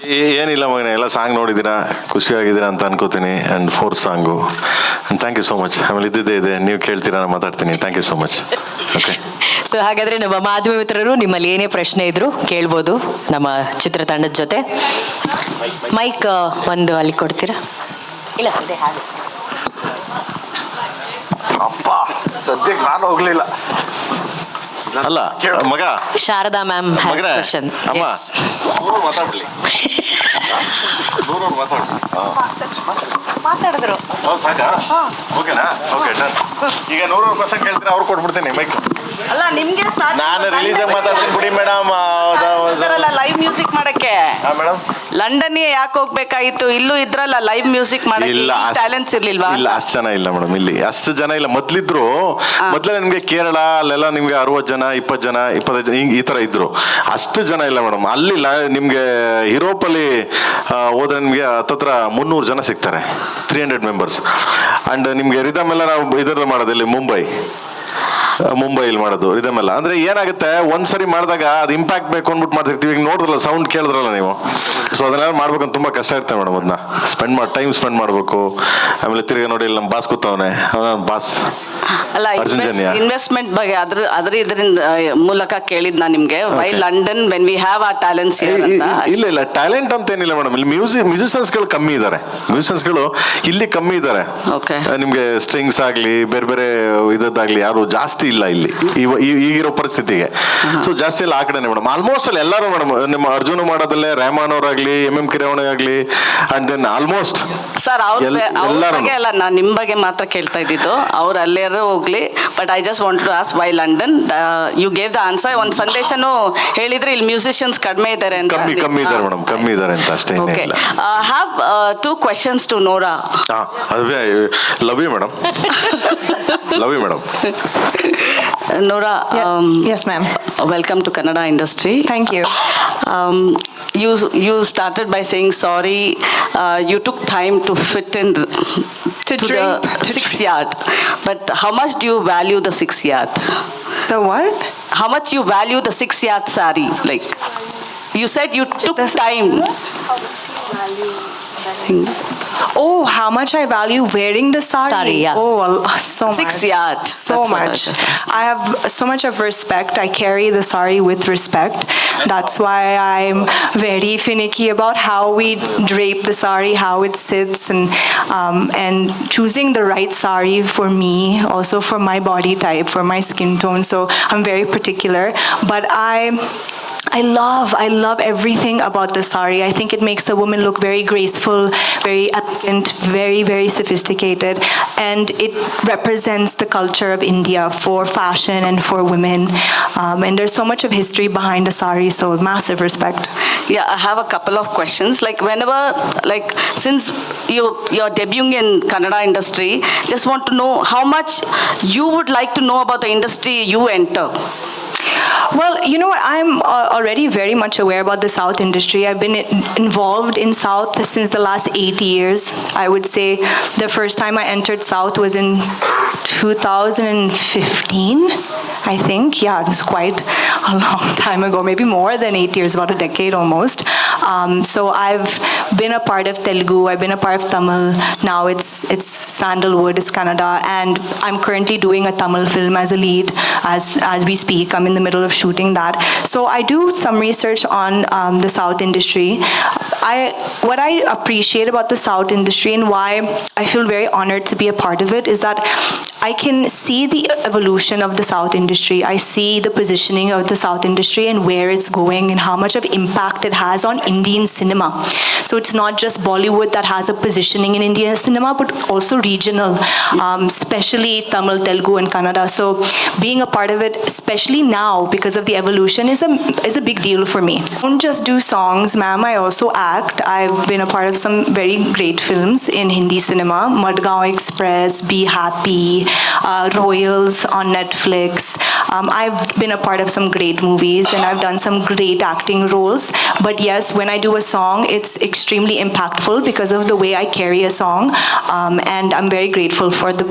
ಏನಿಲ್ಲ ಮಗನೇ, ಎಲ್ಲ ಸಾಂಗ್ ನೋಡಿದ್ದೀರಾ, ಖುಷಿಯಾಗಿದ್ದೀರಾ ಅಂತ ಅನ್ಕೋತೀನಿ. And 4th song. And thank you so much. ಆಮೇಲೆ ಇದ್ದಿದ್ದೇ ಇದೆ, ನೀವು ಕೇಳ್ತೀರಾ, ನಾನು ಮಾತಾಡ್ತೀನಿ. Thank you so much. Okay. So ಹಾಗಾದರೆ ನಮ್ಮ ಮಾಧ್ಯಮ ಮಿತ್ರರು ನಿಮ್ಮಲ್ಲಿ ಏನೇ ಪ್ರಶ್ನೆ ಇದ್ದರೂ ಕೇಳ್ಬೋದು ನಮ್ಮ ಚಿತ್ರತಂಡದ ಜೊತೆ. ಮೈಕ್ ಒಂದು ಅಲ್ಲಿ ಕೊಡ್ತೀರಾ? ಇಲ್ಲ ಸದ್ಯ ಹಾಗೆ. ಅಪ್ಪ ಸದ್ಯಕ್ಕೆ ನಾನು ಹೋಗ್ಲಿಲ್ಲ. ಅಲ್ಲ ಮಗ ಶಾರದಾ ಮ್ಯಾಮ್ ಹ್ಯಾಸ್ ಕ್ವೆಶ್ಚನ್. ಅಮ್ಮ ಮಾತಾಡ್ಲಿ, ಮಾತಾಡಿದ್ರು. ಸಾಕಾ? ಓಕೆನಾ? Okay done. ಈಗ 100 ಕ್ವಶನ್ ಕೇಳ್ತೀರಾ, ಅವ್ರು ಕೊಟ್ಬಿಡ್ತೀನಿ ಮೈಕ್. ಅಲ್ಲ ನಿಮ್ಗೆ ನಾನು ರಿಲೀಸ್ ಆಗಿ ಮಾತಾಡ್ತೀನಿ ಬಿಡಿ ಮೇಡಮ್. ಲೈವ್ ಮ್ಯೂಸಿಕ್ ಮಾಡಕ್ಕೆ ಮೇಡಮ್ ಲಂಡನ್ ಯಾಕೆ ಹೋಗ್ಬೇಕಾಗಿತ್ತು? ಇಲ್ಲೂ ಇದ್ರಲ್ಲ ಲೈವ್ ಮ್ಯೂಸಿಕ್ ಮಾಡಕ್ಕೆ. ಟ್ಯಾಲೆಂಟ್ಸ್ ಇರ್ಲಿಲ್ವಾ? ಇಲ್ಲ, ಅಷ್ಟು ಜನ ಇಲ್ಲ ಮೇಡಮ್, ಇಲ್ಲಿ ಅಷ್ಟು ಜನ ಇಲ್ಲ. ಮೊದ್ಲಿದ್ರು, ಮೊದ್ಲೇ ನಿಮ್ಗೆ ಕೇರಳ ಅಲ್ಲೆಲ್ಲ ನಿಮ್ಗೆ 60 ಜನ 20 ಜನ 25 ಜನ ಈ ತರ ಇದ್ರು. ಅಷ್ಟು ಜನ ಇಲ್ಲ ಮೇಡಮ್. ಅಲ್ಲಿ ನಿಮ್ಗೆ ಯುರೋಪಲ್ಲಿ ಹೋದ್ರೆ ನಿಮ್ಗೆ ಹತ್ತತ್ರ 300 ಜನ ಸಿಗ್ತಾರೆ, 300 ಮೆಂಬರ್ಸ್. ಅಂಡ್ ನಿಮ್ಗೆ ರಿದಮ್ ಎಲ್ಲ ನಾವು ಇದರಲ್ಲಿ ಮಾಡೋದು, ಇಲ್ಲಿ ಮುಂಬೈಲಿ ಮಾಡೋದು ರಿದಮ್ ಎಲ್ಲ. ಅಂದ್ರೆ ಏನಾಗುತ್ತೆ, ಒಂದ್ಸರಿ ಮಾಡಿದಾಗ ಅದು ಇಂಪ್ಯಾಕ್ಟ್ ಬೇಕು ಅಂದ್ಬಿಟ್ಟು ಮಾಡ್ತಿರ್ತೀವಿ. ಈಗ ನೋಡಿದ್ರಲ್ಲ, ಸೌಂಡ್ ಕೇಳಿದ್ರಲ್ಲ ನೀವು. ಸೊ ಅದನ್ನೆಲ್ಲ ಮಾಡ್ಬೇಕಂತ ತುಂಬಾ ಕಷ್ಟ ಇರ್ತದೆ ಮೇಡಮ್. ಅದನ್ನ ಟೈಮ್ ಸ್ಪೆಂಡ್ ಮಾಡ್ಬೇಕು. ಆಮೇಲೆ ತಿರ್ಗಿ ನೋಡಿ, ಇಲ್ಲಿ ನಮ್ಮ ಬಾಸ್ ಕೂತವನೆ, ಬಾಸ್ ಅಲ್ಲ, ಇನ್ವೆಸ್ಟ್ಮೆಂಟ್ ಬಗ್ಗೆ ಇದರಿಂದ ಮೂಲಕ ಕೇಳಿದ್ ನಾನು ನಿಮ್ಗೆ. Why London when we have a talents? ಇಲ್ಲ ಟ್ಯಾಲೆಂಟ್ ಅಂತ ಏನಿಲ್ಲ ಮೇಡಮ್. ಇಲ್ಲಿ ಮ್ಯೂಸಿಷಿಯನ್ಸ್ಗಳು ಕಮ್ಮಿ ಇದ್ದಾರೆ. ಮ್ಯೂಸಿಷಿಯನ್ಸ್ಗಳು ಇಲ್ಲಿ ಕಮ್ಮಿ ಇದ್ದಾರೆ. ನಿಮ್ಗೆ ಸ್ಟ್ರಿಂಗ್ಸ್ ಆಗ್ಲಿ, ಬೇರೆ ಬೇರೆ ಇದಾಗ್ಲಿ ಯಾರು ಜಾಸ್ತಿ ಇಲ್ಲ ಇಲ್ಲಿ ಈಗಿರೋ ಪರಿಸ್ಥಿತಿಗೆ. ಸೊ ಜಾಸ್ತಿ ಎಲ್ಲ ಆ ಕಡೆನೆ ಮೇಡಮ್. ಆಲ್ಮೋಸ್ಟ್ ಅಲ್ಲಿ ಎಲ್ಲರೂ ಮೇಡಮ್, ನಿಮ್ಮ ಅರ್ಜುನ ಮಾಡೋದಲ್ಲೇ ರೆಹಮಾನ್ ಅವರಾಗ್ಲಿ, MM ಕಿರವಾಣಿ ಆಗ್ಲಿ, ಅಂಡ್ ದೆನ್ ಆಲ್ಮೋಸ್ಟ್ ಸರ್ ಅಲ್ಲ, ನಾನು ನಿಮ್ ಬಗ್ಗೆ ಮಾತ್ರ ಕೇಳ್ತಾ ಇದ್ದಿದ್ದು. ಅವ್ರು ಅಲ್ಲೇ ಹೋಗ್ಲಿ, but I just want to ask why London. You gave the answer. ಒಂದು ಸಂದೇಶನೂ ಹೇಳಿದ್ರೆ ಇಲ್ಲಿ ಮ್ಯೂಸಿಷಿಯನ್ಸ್ ಕಡಿಮೆ ಇದ್ದಾರೆ ಅಂತ. ಕಮ್ಮಿ ಇದ್ದಾರೆ ಮೇಡಮ್, ಕಮ್ಮಿ ಇದ್ದಾರೆ ಅಂತ ಅಷ್ಟೇ. Okay. Have 2 questions to Nora. Love you madam. Love you madam. Nora, yes ma'am. Welcome to Kannada industry. Thank you. You started by saying sorry. You took time to fit in to the 6 yard. But how much do you value the 6 yard? The what? How much you value the 6 yard sari? Like you said, you took time. Oh, how much I value wearing the sari? Sari, yeah. Oh, so 6 much. yards. So much. I have so much of respect. I carry the sari with respect. That's why I'm very finicky about how we drape the sari, how it sits, and choosing the right sari for me, also for my body type, for my skin tone. So I'm very particular. But I love everything about the sari. I think it makes a woman look very graceful, very elegant, very, very sophisticated, and it represents the culture of India for fashion and for women. And there's so much of history behind the sari, so massive respect. Yeah, I have a couple of questions. Like whenever, like since you're debuting in Kannada industry, just want to know how much you would like to know about the industry you enter. Well, you know what? I'm already very much aware about the South industry. I've been involved in South since the last 8 years. I would say the first time I entered South was in 2015, I think. Yeah, it was quite a long time ago, maybe more than 8 years, about a decade almost. So I've been a part of Telugu, I've been a part of Tamil. Now it's Sandalwood, it's Kannada, and I'm currently doing a Tamil film as a lead as we speak. I'm in the middle of shooting that. So I do some research on the South industry. What I appreciate about the South industry and why I feel very honored to be a part of it is that I can see the evolution of the South industry. I see the positioning of the South industry and where it's going and how much of impact it has on Indian cinema. So it's not just Bollywood that has a positioning in Indian cinema, but also regional, especially Tamil, Telugu, and Kannada. So being a part of it, especially now because of the evolution, is a big deal for me. I don't just do songs, ma'am. I also act. I've been a part of some very great films in Hindi cinema: Madgaon Express, Be Happy, Royals on Netflix. I've been a part of some great movies and I've done some great acting roles. But yes, when I do a song, it's extremely impactful because of the way I carry a song. And I'm very grateful for the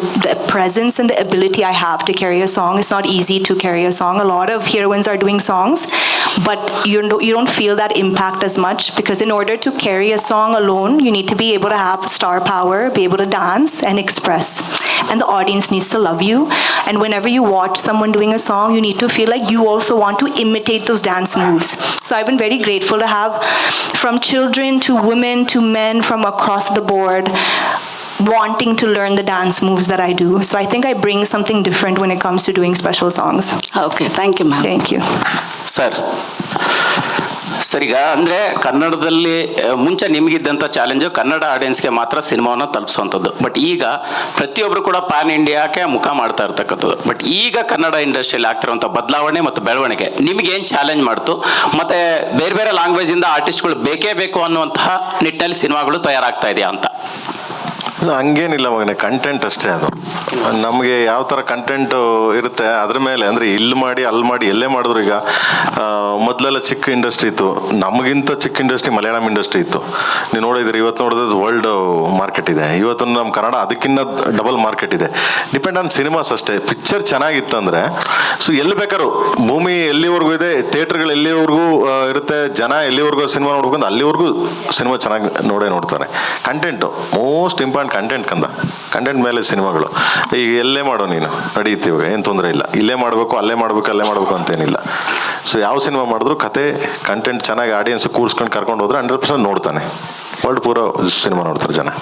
presence and the ability I have to carry a song. It's not easy to carry a song. A lot of heroines are doing songs, but you don't feel that impact as much because in order to carry a song alone, you need to be able to have star power, be able to dance and express. And the audience needs to love you. And whenever you watch someone doing a song, you need to feel like you also want to imitate those dance moves. So I've been very grateful to have from children to women to men from across the board wanting to learn the dance moves that I do. So I think I bring something different when it comes to doing special songs. Okay, thank you, ma'am. Thank you. Sir ಈಗ ಅಂದರೆ ಕನ್ನಡದಲ್ಲಿ ಮುಂಚೆ ನಿಮಗಿದ್ದಂಥ challenge Kannada ಆಡಿಯನ್ಸ್ಗೆ ಮಾತ್ರ ಸಿನಿಮಾವನ್ನು ತಲುಪಿಸುವಂಥದ್ದು. But ಈಗ ಪ್ರತಿಯೊಬ್ಬರು ಕೂಡ PAN ಇಂಡಿಯಾಕ್ಕೆ ಮುಖ ಮಾಡ್ತಾ ಇರ್ತಕ್ಕಂಥದ್ದು. ಬಟ್ ಈಗ ಕನ್ನಡ ಇಂಡಸ್ಟ್ರಿಯಲ್ಲಿ ಆಗ್ತಿರುವಂಥ ಬದಲಾವಣೆ ಮತ್ತು ಬೆಳವಣಿಗೆ ನಿಮಗೇನು ಚಾಲೆಂಜ್ ಮಾಡ್ತು? ಮತ್ತು ಬೇರೆ ಬೇರೆ ಲ್ಯಾಂಗ್ವೇಜಿಂದ ಆರ್ಟಿಸ್ಟ್ಗಳು ಬೇಕೇ ಬೇಕು ಅನ್ನುವಂತಹ ನಿಟ್ಟಿನಲ್ಲಿ ಸಿನಿಮಾಗಳು ತಯಾರಾಗ್ತಾ ಇದೆಯಾ ಅಂತ? ಹಂಗೇನಿಲ್ಲ ಮಗನೇ, ಕಂಟೆಂಟ್ ಅಷ್ಟೇ ಅದು. ನಮಗೆ ಯಾವ ಥರ ಕಂಟೆಂಟು ಇರುತ್ತೆ ಅದ್ರ ಮೇಲೆ, ಅಂದರೆ ಇಲ್ಲಿ ಮಾಡಿ ಅಲ್ಲಿ ಮಾಡಿ ಎಲ್ಲೇ ಮಾಡಿದ್ರು. ಈಗ ಮೊದಲೆಲ್ಲ ಚಿಕ್ಕ ಇಂಡಸ್ಟ್ರಿ ಇತ್ತು, ನಮಗಿಂತ ಚಿಕ್ಕ ಇಂಡಸ್ಟ್ರಿ ಮಲಯಾಳಂ ಇಂಡಸ್ಟ್ರಿ ಇತ್ತು. ನೀವು ನೋಡಿದ್ರೆ ಇವತ್ತು ನೋಡಿದ್ರೆ ವರ್ಲ್ಡ್ ಮಾರ್ಕೆಟ್ ಇದೆ. ಇವತ್ತು ನಮ್ಮ ಕನ್ನಡ ಅದಕ್ಕಿಂತ ಡಬಲ್ ಮಾರ್ಕೆಟ್ ಇದೆ. ಡಿಪೆಂಡ್ ಆನ್ ಸಿನಿಮಾಸ್ ಅಷ್ಟೇ. ಪಿಕ್ಚರ್ ಚೆನ್ನಾಗಿತ್ತು ಅಂದರೆ ಸೊ ಎಲ್ಲಿ ಬೇಕಾದ್ರು ಭೂಮಿ ಎಲ್ಲಿವರೆಗೂ ಇದೆ, ಥಿಯೇಟ್ರ್ಗಳು ಎಲ್ಲಿವರೆಗೂ ಇರುತ್ತೆ, ಜನ ಎಲ್ಲಿವರೆಗೂ ಸಿನಿಮಾ ನೋಡ್ಕೊಂಡು ಅಲ್ಲಿವರೆಗೂ ಸಿನಿಮಾ ಚೆನ್ನಾಗಿ ನೋಡ್ತಾರೆ. Content most important. ಕಂಟೆಂಟ್ ಮೇಲೆ ಸಿನಿಮಾಗಳು. ಈಗ ಎಲ್ಲೇ ಮಾಡೋ ನೀನು ನಡೀತೀವಿ, ಏನು ತೊಂದರೆ ಇಲ್ಲ. ಇಲ್ಲೇ ಮಾಡಬೇಕು ಅಲ್ಲೇ ಮಾಡಬೇಕು ಅಂತೇನಿಲ್ಲ. ಸೊ ಯಾವ ಸಿನಿಮಾ ಮಾಡಿದ್ರು ಕತೆ ಕಂಟೆಂಟ್ ಚೆನ್ನಾಗಿ ಆಡಿಯನ್ಸ್ ಕೂರಿಸ್ಕೊಂಡು ಕರ್ಕೊಂಡು ಹೋದ್ರೆ 100% ನೋಡ್ತಾನೆ. ವರ್ಲ್ಡ್ ಪೂರ ಸಿನಿಮಾ ನೋಡ್ತಾರೆ ಜನ.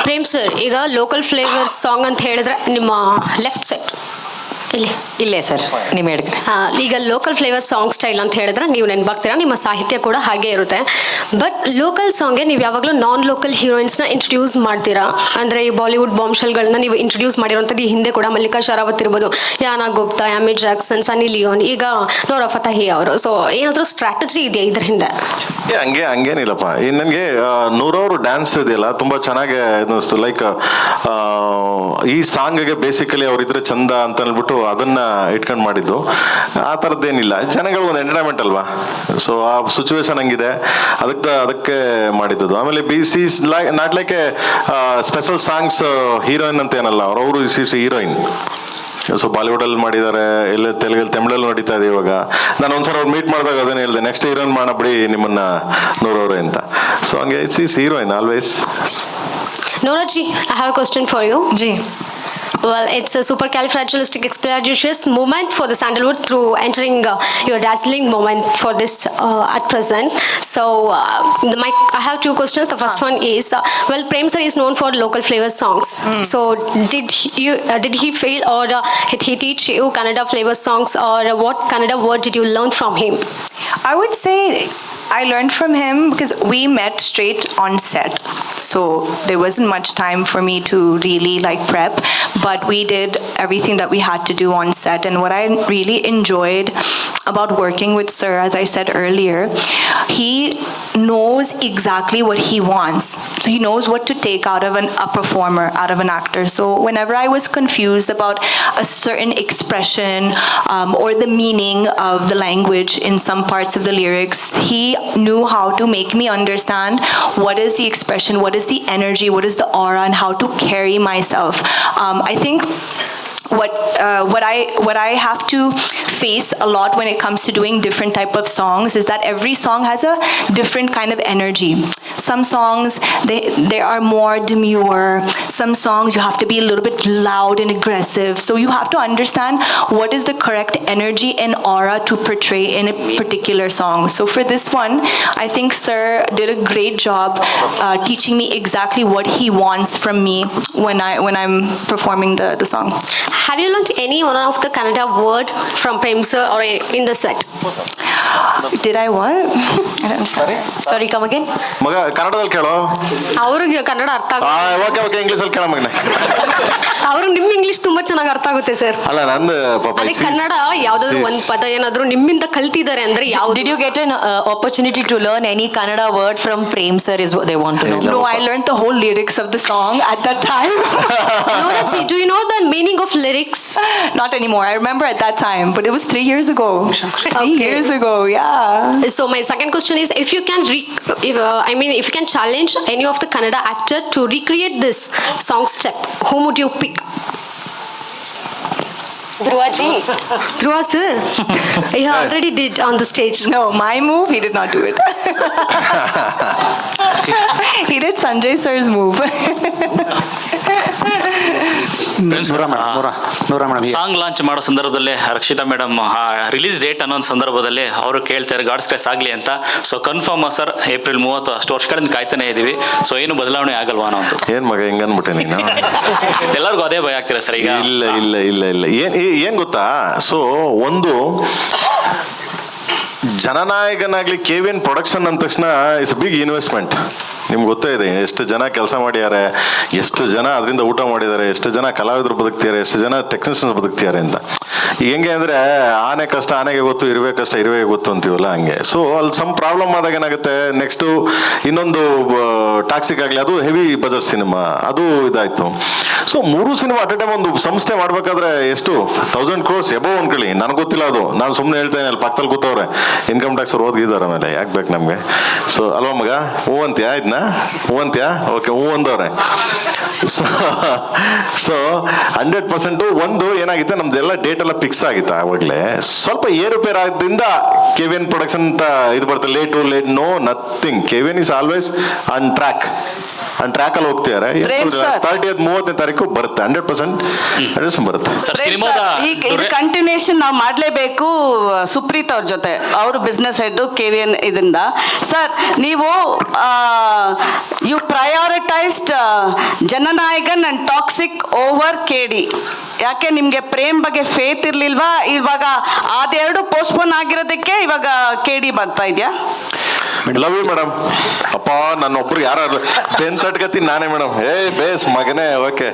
ಪ್ರೇಮ್ ಸರ್, ಈಗ ಲೋಕಲ್ ಫ್ಲೇವರ್ ಸಾಂಗ್ ಅಂತ ಹೇಳಿದ್ರೆ ನಿಮ್ಮ ಲೆಫ್ಟ್ ಸೈಡ್ ಇಲ್ಲೇ ಸರ್ ನಿಮ್ಮ ಹೇಳಿದ್ರೆ ಈಗ ಲೋಕಲ್ ಫ್ಲೇವರ್ ಸಾಂಗ್ ಸ್ಟೈಲ್ ಅಂತ ಹೇಳಿದ್ರೆ ನೀವು ನೆನಪಾಗ್ತೀರಾ, ನಿಮ್ಮ ಸಾಹಿತ್ಯ ಕೂಡ ಹಾಗೆ ಇರುತ್ತೆ. ಬಟ್ ಲೋಕಲ್ ಸಾಂಗ್ಗೆ ನೀವು ಯಾವಾಗಲೂ ನಾನ್ ಲೋಕಲ್ ಹೀರೋಯಿನ್ಸ್ನ ಇಂಟ್ರೊಡ್ಯೂಸ್ ಮಾಡ್ತೀರಾ? ಅಂದರೆ ಈ ಬಾಲಿವುಡ್ ಬಾಂಬ್ಶೆಲ್ಗಳನ್ನ ನೀವು ಇಂಟ್ರೊಡ್ಯೂಸ್ ಮಾಡಿರೋಂಥದ್ದು ಈ ಹಿಂದೆ ಕೂಡ ಮಲ್ಲಿಕಾ ಶರಾವತ್ ಇರ್ಬೋದು, ಯಾನಾ ಗುಪ್ತಾ, ಆಮಿ ಜಾಕ್ಸನ್, ಸನ್ನಿ ಲಿಯೋನ್, ಈಗ ನೋರಾ ಫತಹಿ ಅವರು. ಸೊ ಏನಾದರೂ ಸ್ಟ್ರಾಟಜಿ ಇದೆಯಾ ಇದ್ರ ಹಿಂದೆ? ಹಂಗೇನಿಲ್ಲಪ್ಪ. ನನಗೆ ನೂರವರು ಡ್ಯಾನ್ಸ್ ಇದೆಯಲ್ಲ ತುಂಬ ಚೆನ್ನಾಗಿ ಅನ್ನಿಸ್ತು. ಲೈಕ್ ಈ ಸಾಂಗ್ಗೆ ಬೇಸಿಕಲಿ ಅವರಿದ್ರೆ ಚಂದ ಅಂತ ಹೇಳ್ಬಿಟ್ಟು ಅದನ್ನ ಇಟ್ಕೊಂಡು ಮಾಡಿದ್ದು. ಆ ಥರದ್ದೇನಿಲ್ಲ. ಜನಗಳು ಒಂದು ಎಂಟರ್ಟೈನ್ಮೆಂಟ್ ಅಲ್ವಾ, ಸೊ ಆ ಸಿಚುವೇಶನ್ ಹಂಗಿದೆ, ಅದಕ್ಕೆ ಮಾಡಿದ್ದು. ಆಮೇಲೆ BC not like special songs heroine ಅಂತ ಏನಲ್ಲ, ಅವರು ಹೀರೋಯಿನ್. ಸೊ ಬಾಲಿವುಡಲ್ಲಿ ಮಾಡಿದ್ದಾರೆ, ಎಲ್ಲ ತೆಲುಗಲ್ಲಿ ತಮಿಳಲ್ಲಿ ನಡೀತಾ ಇದೆ ಇವಾಗ. ನಾನು ಒಂದ್ಸಲ ಅವ್ರು ಮೀಟ್ ಮಾಡಿದಾಗ ಅದನ್ನೇ ಹೇಳಿದೆ, ನೆಕ್ಸ್ಟ್ ಹೀರೋಯಿನ್ ಮಾಡೋಣ ಬಿಡಿ ನಿಮ್ಮನ್ನ ನೂರವ್ರೆ ಅಂತ. ಸೊ ಹಂಗೆ is heroine always. Nora ji, I have a question for you. Ji. Well, it's a supercalifragilisticexpialidocious moment for the Sandalwood through entering your dazzling moment for this at present. So, I have two questions. The first one is, well, Prem sir is known for local flavor songs. So, did he fail or did he teach you Kannada flavor songs, or what Kannada word did you learn from him? I would say I learned from him because we met straight on set. So there wasn't much time for me to really like prep, but we did everything that we had to do on set. And what I really enjoyed about working with Sir, as I said earlier, he knows exactly what he wants. So he knows what to take out of a performer, out of an actor. So whenever I was confused about a certain expression or the meaning of the language in some parts of the lyrics, he knew how to make me understand what is the expression, what is the energy, what is the aura, and how to carry myself. I think what I have to face a lot when it comes to doing different type of songs is that every song has a different kind of energy. Some songs they are more demure. Some songs you have to be a little bit loud and aggressive. So you have to understand what is the correct energy and aura to portray in a particular song. So for this one, I think Sir did a great job teaching me exactly what he wants from me when I'm performing the song. Have you learned any one of the Kannada word from Prem sir or in the set? Did I what? I'm sorry. Sorry, come again. ಮಗ ಕನ್ನಡದಲ್ಲಿ ಕೇಳೋ. ಅವ್ರಿಗೆ ಕನ್ನಡ ಅರ್ಥ ಆಗುತ್ತೆ. Okay okay ಇಂಗ್ಲೀಷಲ್ಲಿ ಕೇಳೋ ಮಗನೆ. ಅವ್ರಿಗೆ ನಿಮ್ಮ ಇಂಗ್ಲಿಷ್ ತುಂಬಾ ಚೆನ್ನಾಗಿ ಅರ್ಥ ಆಗುತ್ತೆ ಸರ್. ಅಲ್ಲ ನಂದು ಪಾಪ ಅದೇ ಕನ್ನಡ ಯಾವ್ದಾದ್ರು ಒಂದ್ ಪದ ಏನಾದ್ರು ನಿಮ್ಮಿಂದ ಕಲ್ತಿದ್ದಾರೆ ಅಂದ್ರೆ ಯಾವ್ದು? Did you get an opportunity to learn any Kannada word from Prem sir is what they want to know. No, I learned the whole lyrics of the song at that time. Noraji, do you know the meaning of lyrics? Not anymore. I remember at that time, but it was 3 years ago. 3 Okay. years ago, yeah. So my second question is, if you can if you can challenge any of the Kannada actor to recreate this song step, whom would you pick? Dhruva sir, he already did on the stage. No, my move, he did not do it. He did Sanjay sir's move. Song launch ಮಾಡೋ ಸಂದರ್ಭದಲ್ಲಿ Rakshita madam release date ಅನ್ನೋ ಸಂದರ್ಭದಲ್ಲಿ ಅವರು ಕೇಳ್ತಾರೆ God's craze ಆಗಲಿ ಅಂತ. So confirm sir, April 30, ಅಷ್ಟು ವರ್ಷಗಳಿಂದ ಕಾಯ್ತಾನೆ ಇದೀವಿ. ಸೊ ಏನು ಬದಲಾವಣೆ ಆಗಲ್ವಾ ಅನ್ನೋ ಅಂತ. ಏನ್ ಮಗ ಹಿಂಗ ಅನ್ಬಿಟ್ಟೆ ನೀನು? ಎಲ್ಲರಿಗೂ ಅದೇ ಭಯ ಆಗ್ತೀರಾ ಸರ್ ಈಗ? ಇಲ್ಲ ಇಲ್ಲ ಇಲ್ಲ ಇಲ್ಲ ಏನ್ ಗೊತ್ತಾ, ಸೊ ಒಂದು ಜನನಾಯಕನಾಗ್ಲಿ KVN ಪ್ರೊಡಕ್ಷನ್ ಅಂದ ತಕ್ಷಣ ಇಟ್ಸ್ ಬಿಗ್ ಇನ್ವೆಸ್ಟ್ಮೆಂಟ್. ನಿಮ್ಗೆ ಗೊತ್ತೇ ಇದೆ ಎಷ್ಟು ಜನ ಕೆಲಸ ಮಾಡಿದ್ದಾರೆ, ಎಷ್ಟು ಜನ ಅದರಿಂದ ಊಟ ಮಾಡಿದ್ದಾರೆ, ಎಷ್ಟು ಜನ ಕಲಾವಿದರು ಬದುಕ್ತಿದ್ದಾರೆ, ಎಷ್ಟು ಜನ ಟೆಕ್ನಿಷಿಯನ್ಸ್ ಬದುಕ್ತಿದ್ದಾರೆ ಅಂತ. ಈಗ ಹೆಂಗೆ ಅಂದರೆ ಆನೆ ಕಷ್ಟ ಆನೆಗೆ ಗೊತ್ತು, ಇರುವೆ ಕಷ್ಟ ಇರುವೆ ಗೊತ್ತು ಅಂತೀವಲ್ಲ ಹಂಗೆ. ಸೊ ಅಲ್ಲಿ ಸಮ್ ಪ್ರಾಬ್ಲಮ್ ಆದಾಗ ಏನಾಗುತ್ತೆ, ನೆಕ್ಸ್ಟು ಇನ್ನೊಂದು ಟಾಕ್ಸಿಕ್ ಆಗಲಿ, ಅದು ಹೆವಿ ಬಜೆಟ್ ಸಿನಿಮಾ, ಅದು ಇದಾಯಿತು. So 3 cinema at A time ಒಂದು ಸಂಸ್ಥೆ ಮಾಡಬೇಕಾದ್ರೆ ಎಷ್ಟು 1000 crores ಎಬೋ ಅನ್ಕೊಳ್ಳಿ. ನನಗೆ ಗೊತ್ತಿಲ್ಲ ಅದು, ನಾನು ಸುಮ್ಮನೆ ಹೇಳ್ತೇನೆ. ಅಲ್ಲಿ ಪಕ್ಕದಲ್ಲಿ ಕೂತವ್ರೆ ಇನ್ಕಮ್ ಟ್ಯಾಕ್ಸ್ ಅವ್ರು ಓದಿದ್ದಾರೆ, ಆಮೇಲೆ ಯಾಕೆ ಬೇಕು ನಮಗೆ? ಸೊ ಅಲ್ವಾ ಮಗ, ಹೂ ಅಂತ್ಯಾ ಇದನ್ನ, ಹೂ ಅಂತ್ಯಾ, ಓಕೆ ಹೂ ಅಂದವ್ರೆ. ಸೊ 100% ಒಂದು ಏನಾಗಿತ್ತು, ನಮ್ದೆಲ್ಲ ಡೇಟ್ ಎಲ್ಲ ಫಿಕ್ಸ್ ಆಗಿತ್ತು ಆವಾಗಲೇ. ಸ್ವಲ್ಪ ಏರುಪೇರು ಆದ್ದರಿಂದ KVN ಪ್ರೊಡಕ್ಷನ್ ಅಂತ ಇದು ಬರುತ್ತೆ, late no nothing. KVN is always on track ಅಲ್ಲಿ ಹೋಗ್ತಿದ್ದಾರೆ. 30th 30ನೇ ತಾರೀಕು ಬರುತ್ತೆ, 100% ಬರುತ್ತೆ. ಇದು ಕಂಟಿನ್ಯೂಷನ್ ನಾವು ಮಾಡಲೇಬೇಕು ಸುಪ್ರೀತ್ ಅವ್ರ ಜೊತೆ. ಅವರು ಬಿಸ್ನೆಸ್ ಹೆಡ್ KVN ಇದರಿಂದ. ಸರ್, ನೀವು you prioritised Jananayagan and toxic over KD. ಯಾಕೆ ನಿಮ್ಗೆ ಪ್ರೇಮ್ ಬಗ್ಗೆ ಫೇತ್ ಇರ್ಲಿಲ್ವಾ? ಇವಾಗ ಅದೆರಡು ಪೋಸ್ಟ್ಪೋನ್ ಆಗಿರೋದಕ್ಕೆ ಇವಾಗ KD ಬರ್ತಾ ಇದೆಯಾ? Love you madam. ಅಪ್ಪ ನನ್ನೊಬ್ರು ಯಾರು 10th ಅಟ್ಕತ್ತೀನಿ ನಾನೇ ಮೇಡಮ್. ಬೇಸ್ ಮಗನೇ, ಓಕೆ.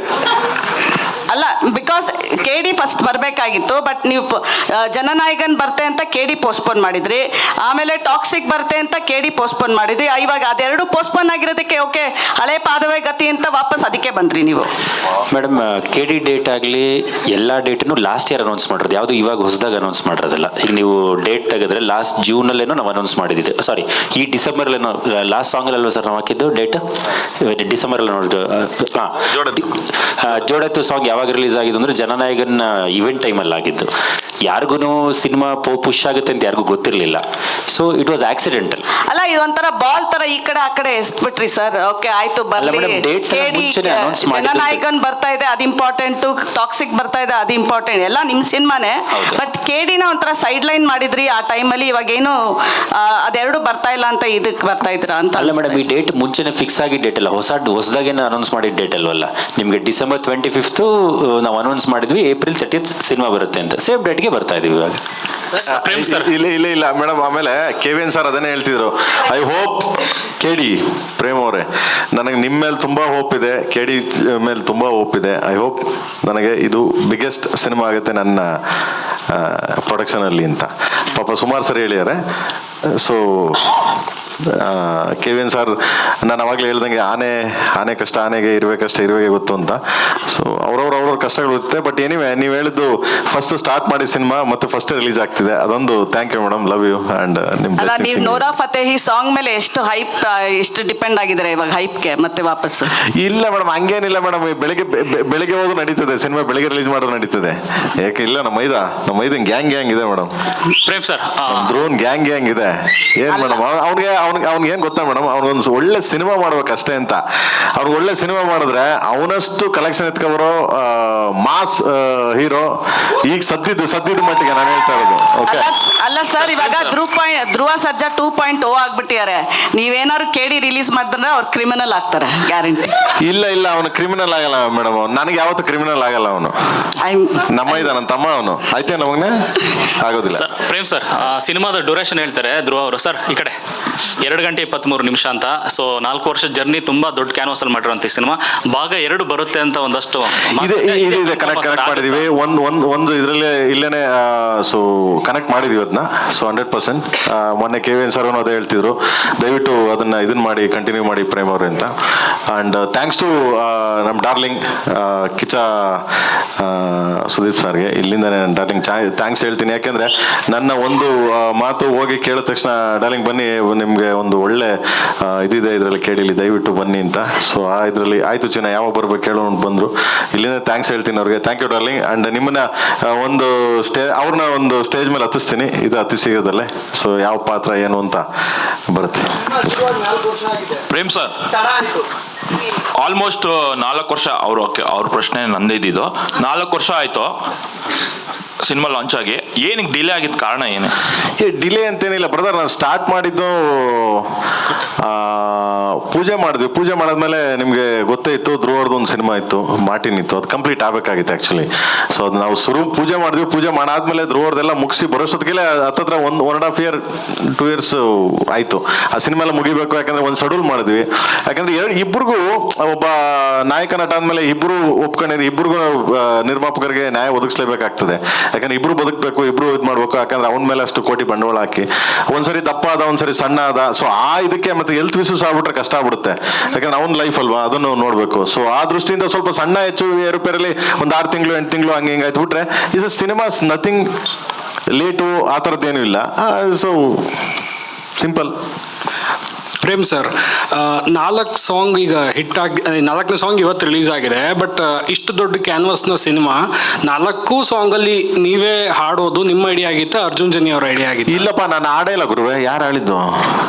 ಅಲ್ಲ, ಬಿಕಾಸ್ KD ಫಸ್ಟ್ ಬರಬೇಕಾಗಿತ್ತು, ಬಟ್ ನೀವು ಜನನಾಯಕನ್ ಬರ್ತೆ ಅಂತ KD ಪೋಸ್ಟ್ಪೋನ್ ಮಾಡಿದ್ರಿ, ಆಮೇಲೆ ಟಾಕ್ಸಿಕ್ ಬರ್ತೆ ಅಂತ KD ಪೋಸ್ಟ್ಪೋನ್ ಮಾಡಿದ್ರಿ. ಇವಾಗ ಅದೆರಡು ಪೋಸ್ಟ್ಪೋನ್ ಆಗಿರೋದಕ್ಕೆ ಓಕೆ ಹಳೆ ಪಾದವೇ ಗತಿ ಅಂತ ವಾಪಸ್ ಅದಕ್ಕೆ ಬಂದ್ರಿ ನೀವು. ಮೇಡಮ್, KD ಡೇಟ್ ಆಗಲಿ ಎಲ್ಲ ಡೇಟನ್ನು ಲಾಸ್ಟ್ ಇಯರ್ ಅನೌನ್ಸ್ ಮಾಡಿರೋದು, ಯಾವುದು ಇವಾಗ ಹೊಸದಾಗಿ ಅನೌನ್ಸ್ ಮಾಡಿರೋದಿಲ್ಲ. ಈಗ ನೀವು ಡೇಟ್ ತೆಗೆದ್ರೆ ಲಾಸ್ಟ್ ಜೂನಲ್ಲೇನೋ ನಾವು ಅನೌನ್ಸ್ ಮಾಡಿದ್ದಿದ್ದು, ಸಾರಿ ಈ ಡಿಸೆಂಬರಲ್ಲೇನೋ, ಲಾಸ್ಟ್ ಸಾಂಗಲ್ಲಲ್ವ ಸರ್ ನಾವು ಹಾಕಿದ್ದು ಡೇಟ್? ಡಿಸೆಂಬರಲ್ಲಿ ನೋಡಿದ್ದು. ಜೋಡತ್ತು ಸಾಂಗ್ ಯಾವಾಗ ರಿಲೀಸ್ ಆಗಿದ್ದು ಅಂದರೆ ಜನನಾಯಕನ್ ಇವೆಂಟ್ ಟೈಮಲ್ಲಿ ಆಗಿದ್ದು. ಯಾರಿಗೂ ಸಿನಿಮಾ ಪುಷ್ ಆಗುತ್ತೆ ಅಂತ ಯಾರಿಗೂ ಗೊತ್ತಿರಲಿಲ್ಲ. So it was accidental. ಅಲ್ಲ, ಇದೊಂಥರ ಬಾಲ್ ತರ ಈ ಕಡೆ ಆ ಕಡೆ ಎಸ್ಬಿಟ್ರಿ ಸರ್. ಓಕೆ ಆಯ್ತು, ಬರ್ಲಿ. ಜನನಾಯಕನ್ ಬರ್ತಾ ಇದೆ, ಅದು ಇಂಪಾರ್ಟೆಂಟ್. ಟಾಕ್ಸಿಕ್ ಬರ್ತಾ ಇದೆ, ಅದು ಇಂಪಾರ್ಟೆಂಟ್. ಎಲ್ಲ ನಿಮ್ ಸಿನಿಮಾನೇ. ಬಟ್ KDನ ಒಂಥರ ಸೈಡ್ ಲೈನ್ ಮಾಡಿದ್ರಿ ಆ ಟೈಮಲ್ಲಿ. ಇವಾಗ ಏನು ಅದೆರಡು ಬರ್ತಾ ಇಲ್ಲ ಅಂತ ಇದಕ್ಕೆ ಬರ್ತಾ ಇದ್ರ ಅಂತ? ಅಲ್ಲ ಮೇಡಮ್, ಈ ಡೇಟ್ ಮುಂಚೆನೆ ಫಿಕ್ಸ್ ಆಗಿದ್ದ ಡೇಟ್ ಅಲ್ಲ, ಹೊಸದಾಗೇನೆ ಅನೌನ್ಸ್ ಮಾಡಿದ ಡೇಟ್ ಅಲ್ವಲ್ಲ. ನಿಮಗೆ December 25th ನಾವು ಅನೌನ್ಸ್ ಮಾಡಿದ್ವಿ, April 30th ಸಿನಿಮಾ ಬರುತ್ತೆ ಅಂತ. ಸೇಮ್ ಡೇಟ್ಗೆ ಬರ್ತಾ ಇದೀವಿ ಇವಾಗ. ಇಲ್ಲ ಮೇಡಮ್. ಆಮೇಲೆ KVN ಸರ್ ಅದನ್ನೇ ಹೇಳ್ತಿದ್ರು, ಐ ಹೋಪ್ KD ಪ್ರೇಮ್ ಅವರೇ, ನನಗೆ ನಿಮ್ಮ ಮೇಲೆ ತುಂಬಾ ಹೋಪ್ ಇದೆ, KD ಮೇಲೆ ತುಂಬಾ ಹೋಪ್ ಇದೆ. ಐ ಹೋಪ್ ನನಗೆ ಇದು ಬಿಗ್ಗೆಸ್ಟ್ ಸಿನಿಮಾ ಆಗುತ್ತೆ ನನ್ನ ಪ್ರೊಡಕ್ಷನ್ ಅಲ್ಲಿ ಅಂತ ಪಾಪ ಸುಮಾರು ಸರಿ ಹೇಳಿದ್ದಾರೆ. ಸೊ KVN ಸರ್, ನಾನು ಅವಾಗಲೇ ಹೇಳ್ದಂಗೆ ಆನೆ ಕಷ್ಟ ಆನೆಗೆ, ಇರುವೆ ಕಷ್ಟ ಇರುವೆಗೆ ಗೊತ್ತು ಅಂತ. ಸೊ ಅವ್ರವ್ರ ಕಷ್ಟಗಳು ಇರುತ್ತೆ. ಬಟ್ ಎನಿವೆ, ನೀವು ಹೇಳಿದ್ದು ಫಸ್ಟ್ ಸ್ಟಾರ್ಟ್ ಮಾಡಿ ಸಿನಿಮಾ ಮತ್ತು ಫಸ್ಟ್ ರಿಲೀಸ್ ಆಗ್ತಿದೆ, ಅದೊಂದು thank you madam, love you. And ನೀವು ನೋರಾ ಫತೇಹಿ ಸಾಂಗ್ ಮೇಲೆ ಎಷ್ಟು ಹೈಪ್, ಎಷ್ಟು ಡಿಪೆಂಡ್ ಆಗಿದ್ದಾರೆ ಇವಾಗ ಹೈಪ್ಗೆ ಮತ್ತೆ ವಾಪಸ್? ಇಲ್ಲ ಮೇಡಮ್, ಹಂಗೇನಿಲ್ಲ ಮೇಡಮ್. ಬೆಳಿಗ್ಗೆ ಹೋದ್ರು ನಡೀತದೆ ಸಿನಿಮಾ, ಬೆಳಿಗ್ಗೆ ರಿಲೀಸ್ ಮಾಡೋದು ನಡೀತದೆ. ಯಾಕೆ ಇಲ್ಲ, ನಮ್ಮ ಐದನ್ ಗ್ಯಾಂಗ್ ಇದೆ madam. Prem sir, Dhruvan gang ಇದೆ. ಏನ್ ಮೇಡಮ್, ಅವ್ನಿಗೆ ಏನ್ ಗೊತ್ತಾ ಮೇಡಮ್, ಅವ್ನಿಗೊಂದು ಒಳ್ಳೆ ಸಿನಿಮಾ ಮಾಡ್ಬೇಕಷ್ಟೇ ಅಂತ. ಅವ್ನಿಗೆ ಒಳ್ಳೆ ಸಿನಿಮಾ ಮಾಡಿದ್ರೆ ಅವನಷ್ಟು ಕಲೆಕ್ಷನ್ ಎತ್ಕೊಬರೋ ಮಾಸ್ ಹೀರೋ ಈಗ ಸದ್ದಿದ್ದು ಮಟ್ಟಿಗೆ ನಾನು ಹೇಳ್ತಾ ಇರೋದು. ಅಲ್ಲ ಸರ್, ಇವಾಗ ಧ್ರುವ ಸರ್ಜಾ 2.0 ಆಗ್ಬಿಟ್ಟಿದ್ದಾರೆ. ನೀವೇನಾದ್ರು KD ರಿಲೀಸ್ ಮಾಡಿದ್ರೆ ಅವ್ರು ಕ್ರಿಮಿನಲ್ ಆಗ್ತಾರೆ ಗ್ಯಾರಂಟಿ. ಇಲ್ಲ ಅವನು ಕ್ರಿಮಿನಲ್ ಆಗಲ್ಲ ಮೇಡಮ್. ನನಗೆ ಯಾವತ್ತು ಕ್ರಿಮಿನಲ್ ಆಗಲ್ಲ ಅವನು. ನನ್ನ ತಮ್ಮ ಅವನು. ಆಯ್ತೇ ನಮಗ್ನೆ ಆಗೋದಿಲ್ಲ. ಪ್ರೇಮ್ ಸರ್, ಸಿನಿಮಾದ ಡ್ಯೂರೇಷನ್ ಹೇಳ್ತಾರೆ ಧ್ರುವ ಅವರು. ಸರ್ ಈ ಕಡೆ 2 ಗಂಟೆ 23 ನಿಮಿಷ ಅಂತ. ಸೊ 4 ವರ್ಷದ ಜರ್ನಿ ತುಂಬಾ ದೊಡ್ಡ ಕ್ಯಾನ್ವಾಸ್ ಅಲ್ಲಿ ಮಾಡಿರುವಂತ ಸಿನಿಮಾ. ಭಾಗ 2 ಬರುತ್ತೆ ಅಂತ ಒಂದಷ್ಟು ಇದೆ ಕನೆಕ್ಟ್ ಮಾಡಿದೀವಿ. ಒಂದು ಇದರಲ್ಲಿ ಇಲ್ಲೇನೆ ಸೊ ಕನೆಕ್ಟ್ ಮಾಡಿದೀವಿ ಅದನ್ನ. ಸೊ 100% ಮೊನ್ನೆ KVN ಸರ್ ಅದೇ ಹೇಳ್ತಿದ್ರು, ದಯವಿಟ್ಟು ಇದನ್ನ ಮಾಡಿ ಕಂಟಿನ್ಯೂ ಮಾಡಿ ಪ್ರೇಮ್ ಅವ್ರೆ ಅಂತ. ಅಂಡ್ ಥ್ಯಾಂಕ್ಸ್ ಟು ನಮ್ಮ ಡಾರ್ಲಿಂಗ್ ಕಿಚ್ಚ ಸುದೀಪ್ ಸರ್ಗೆ ಇಲ್ಲಿಂದ ಡಾರ್ಲಿಂಗ್ ಥ್ಯಾಂಕ್ಸ್ ಹೇಳ್ತೀನಿ. ಯಾಕೆಂದ್ರೆ ನನ್ನ ಒಂದು ಮಾತು ಹೋಗಿ ಕೇಳಿದ ತಕ್ಷಣ ಡಾರ್ಲಿಂಗ್ ಬನ್ನಿ ನಿಮ್ಗೆ ಒಂದು ಒಳ್ಳೆ ಇದಿದೆ ಇದರಲ್ಲಿ ಕೇಳಿಲಿ ದಯವಿಟ್ಟು ಬನ್ನಿ ಅಂತ. ಸೊ ಇದರಲ್ಲಿ ಆಯ್ತು ಚಿನ್ನ ಯಾವಾಗ ಬರ್ಬೇಕು ಕೇಳೋಣ ಬಂದ್ರು. ಇಲ್ಲಿಂದ ಥ್ಯಾಂಕ್ಸ್ ಹೇಳ್ತೀನಿ ಅವ್ರಿಗೆ. Thank you darling. ಅಂಡ್ ನಿಮ್ಮನ್ನ ಒಂದು ಅವ್ರನ್ನ ಒಂದು ಸ್ಟೇಜ್ ಮೇಲೆ ಹತ್ತಿಸ್ತೀನಿ, ಇದು ಹತ್ತಿ ಸಿಗೋದಲ್ಲೇ. ಸೊ ಯಾವ ಪಾತ್ರ ಏನು ಅಂತ ಬರುತ್ತೆ. ಪ್ರೇಮ್ ಸರ್ ಆಲ್ಮೋಸ್ಟ್ 4 ವರ್ಷ ಅವ್ರ ಪ್ರಶ್ನೆ ನಂದೇ ಇದ್ದಿದ್ದು. 4 ವರ್ಷ ಆಯ್ತು ಸಿನಿಮಾ ಲಾಂಚ್ ಆಗಿ. ಏನಕ್ಕೆ ಡಿಲೇ ಆಗಿದ್ದ ಕಾರಣ ಏನು? ಡಿಲೇ ಅಂತೇನಿಲ್ಲ ಬ್ರದರ್, ನಾನು ಸ್ಟಾರ್ಟ್ ಮಾಡಿದ್ದು ಪೂಜೆ ಮಾಡಿದ್ವಿ. ಪೂಜೆ ಮಾಡಿದ್ಮೇಲೆ ನಿಮಗೆ ಗೊತ್ತೇ ಇತ್ತು, ಧ್ರುವರ್ದು ಒಂದು ಸಿನಿಮಾ ಇತ್ತು, ಮಾರ್ಟಿನ್ ಇತ್ತು, ಅದು ಕಂಪ್ಲೀಟ್ ಆಗಬೇಕಾಗಿತ್ತು ಆ್ಯಕ್ಚುಲಿ. ಸೊ ಅದು ನಾವು ಪೂಜೆ ಮಾಡಿದ್ವಿ. ಪೂಜೆ ಮಾಡಾದ್ಮೇಲೆ ಧ್ರುವರ್ದೆಲ್ಲ ಮುಗಿಸಿ ಬರೋಷ್ಟೊತ್ತಿಗೆ ಹತ್ತತ್ರ 1.5 year 2 years ಆಯಿತು. ಆ ಸಿನಿಮಾ ಎಲ್ಲ ಮುಗಿಬೇಕು, ಯಾಕಂದರೆ ಒಂದು ಶೆಡ್ಯೂಲ್ ಮಾಡಿದ್ವಿ. ಯಾಕಂದರೆ ಇಬ್ಬರಿಗೂ ಒಬ್ಬ ನಾಯಕ ನಟ ಆದಮೇಲೆ ಇಬ್ಬರು ಒಪ್ಕೊಂಡಿರಿ, ಇಬ್ಬರಿಗೂ ನಿರ್ಮಾಪಕರಿಗೆ ನ್ಯಾಯ ಒದಗಿಸ್ಲೇಬೇಕಾಗ್ತದೆ. ಯಾಕಂದ್ರೆ ಇಬ್ರು ಬದುಕಬೇಕು, ಇಬ್ರು ಇದು ಮಾಡ್ಬೇಕು. ಯಾಕಂದ್ರೆ ಅವನ ಮೇಲೆ ಅಷ್ಟು ಕೋಟಿ ಬಂಡವಾಳ ಹಾಕಿ ಒಂದ್ಸರಿ ದಪ್ಪ ಆದ, ಒಂದ್ಸರಿ ಸಣ್ಣ ಆದ. ಸೊ ಇದಕ್ಕೆ ಮತ್ತೆ ಹೆಲ್ತ್ ಇಶ್ಯೂಸ್ ಆಗ್ಬಿಟ್ರೆ ಕಷ್ಟ ಆಗ್ಬಿಡುತ್ತೆ. ಯಾಕಂದ್ರೆ ಅವನ ಲೈಫ್ ಅಲ್ವಾ, ಅದನ್ನು ನೋಡ್ಬೇಕು. ಸೊ ಆ ದೃಷ್ಟಿಯಿಂದ ಸ್ವಲ್ಪ ಸಣ್ಣ ಹೆಚ್ಚು ಏರುಪೇರಲ್ಲಿ ಒಂದು 6 ತಿಂಗಳು 8 ತಿಂಗಳು ಹಂಗೆ ಹಿಂಗೆ ಆಯ್ತುಬಿಟ್ರೆ ಇಸ್ ಸಿನಿಮಾಸ್ ನಥಿಂಗ್ ಲೇಟು ಆ ಥರದ್ದೇನೂ ಇಲ್ಲ. So simple. Prem sir, 4 song ಈಗ ಹಿಟ್ ಆಗಿ 4ನೇ ಸಾಂಗ್ ಇವತ್ತು ರಿಲೀಸ್ ಆಗಿದೆ. ಬಟ್ ಇಷ್ಟು ದೊಡ್ಡ ಕ್ಯಾನ್ವಾಸ್ನ ಸಿನಿಮಾ 4 ಸಾಂಗಲ್ಲಿ ನೀವೇ ಹಾಡೋದು ನಿಮ್ಮ ಐಡಿಯಾ ಆಗಿತ್ತು, ಅರ್ಜುನ್ ಜನಿ ಅವ್ರ ಐಡಿಯಾ ಆಗಿತ್ತು? ಇಲ್ಲಪ್ಪ, ನಾನು ಹಾಡೇ ಇಲ್ಲ ಗುರುವೆ. ಯಾರು ಹೇಳಿದ್ದು?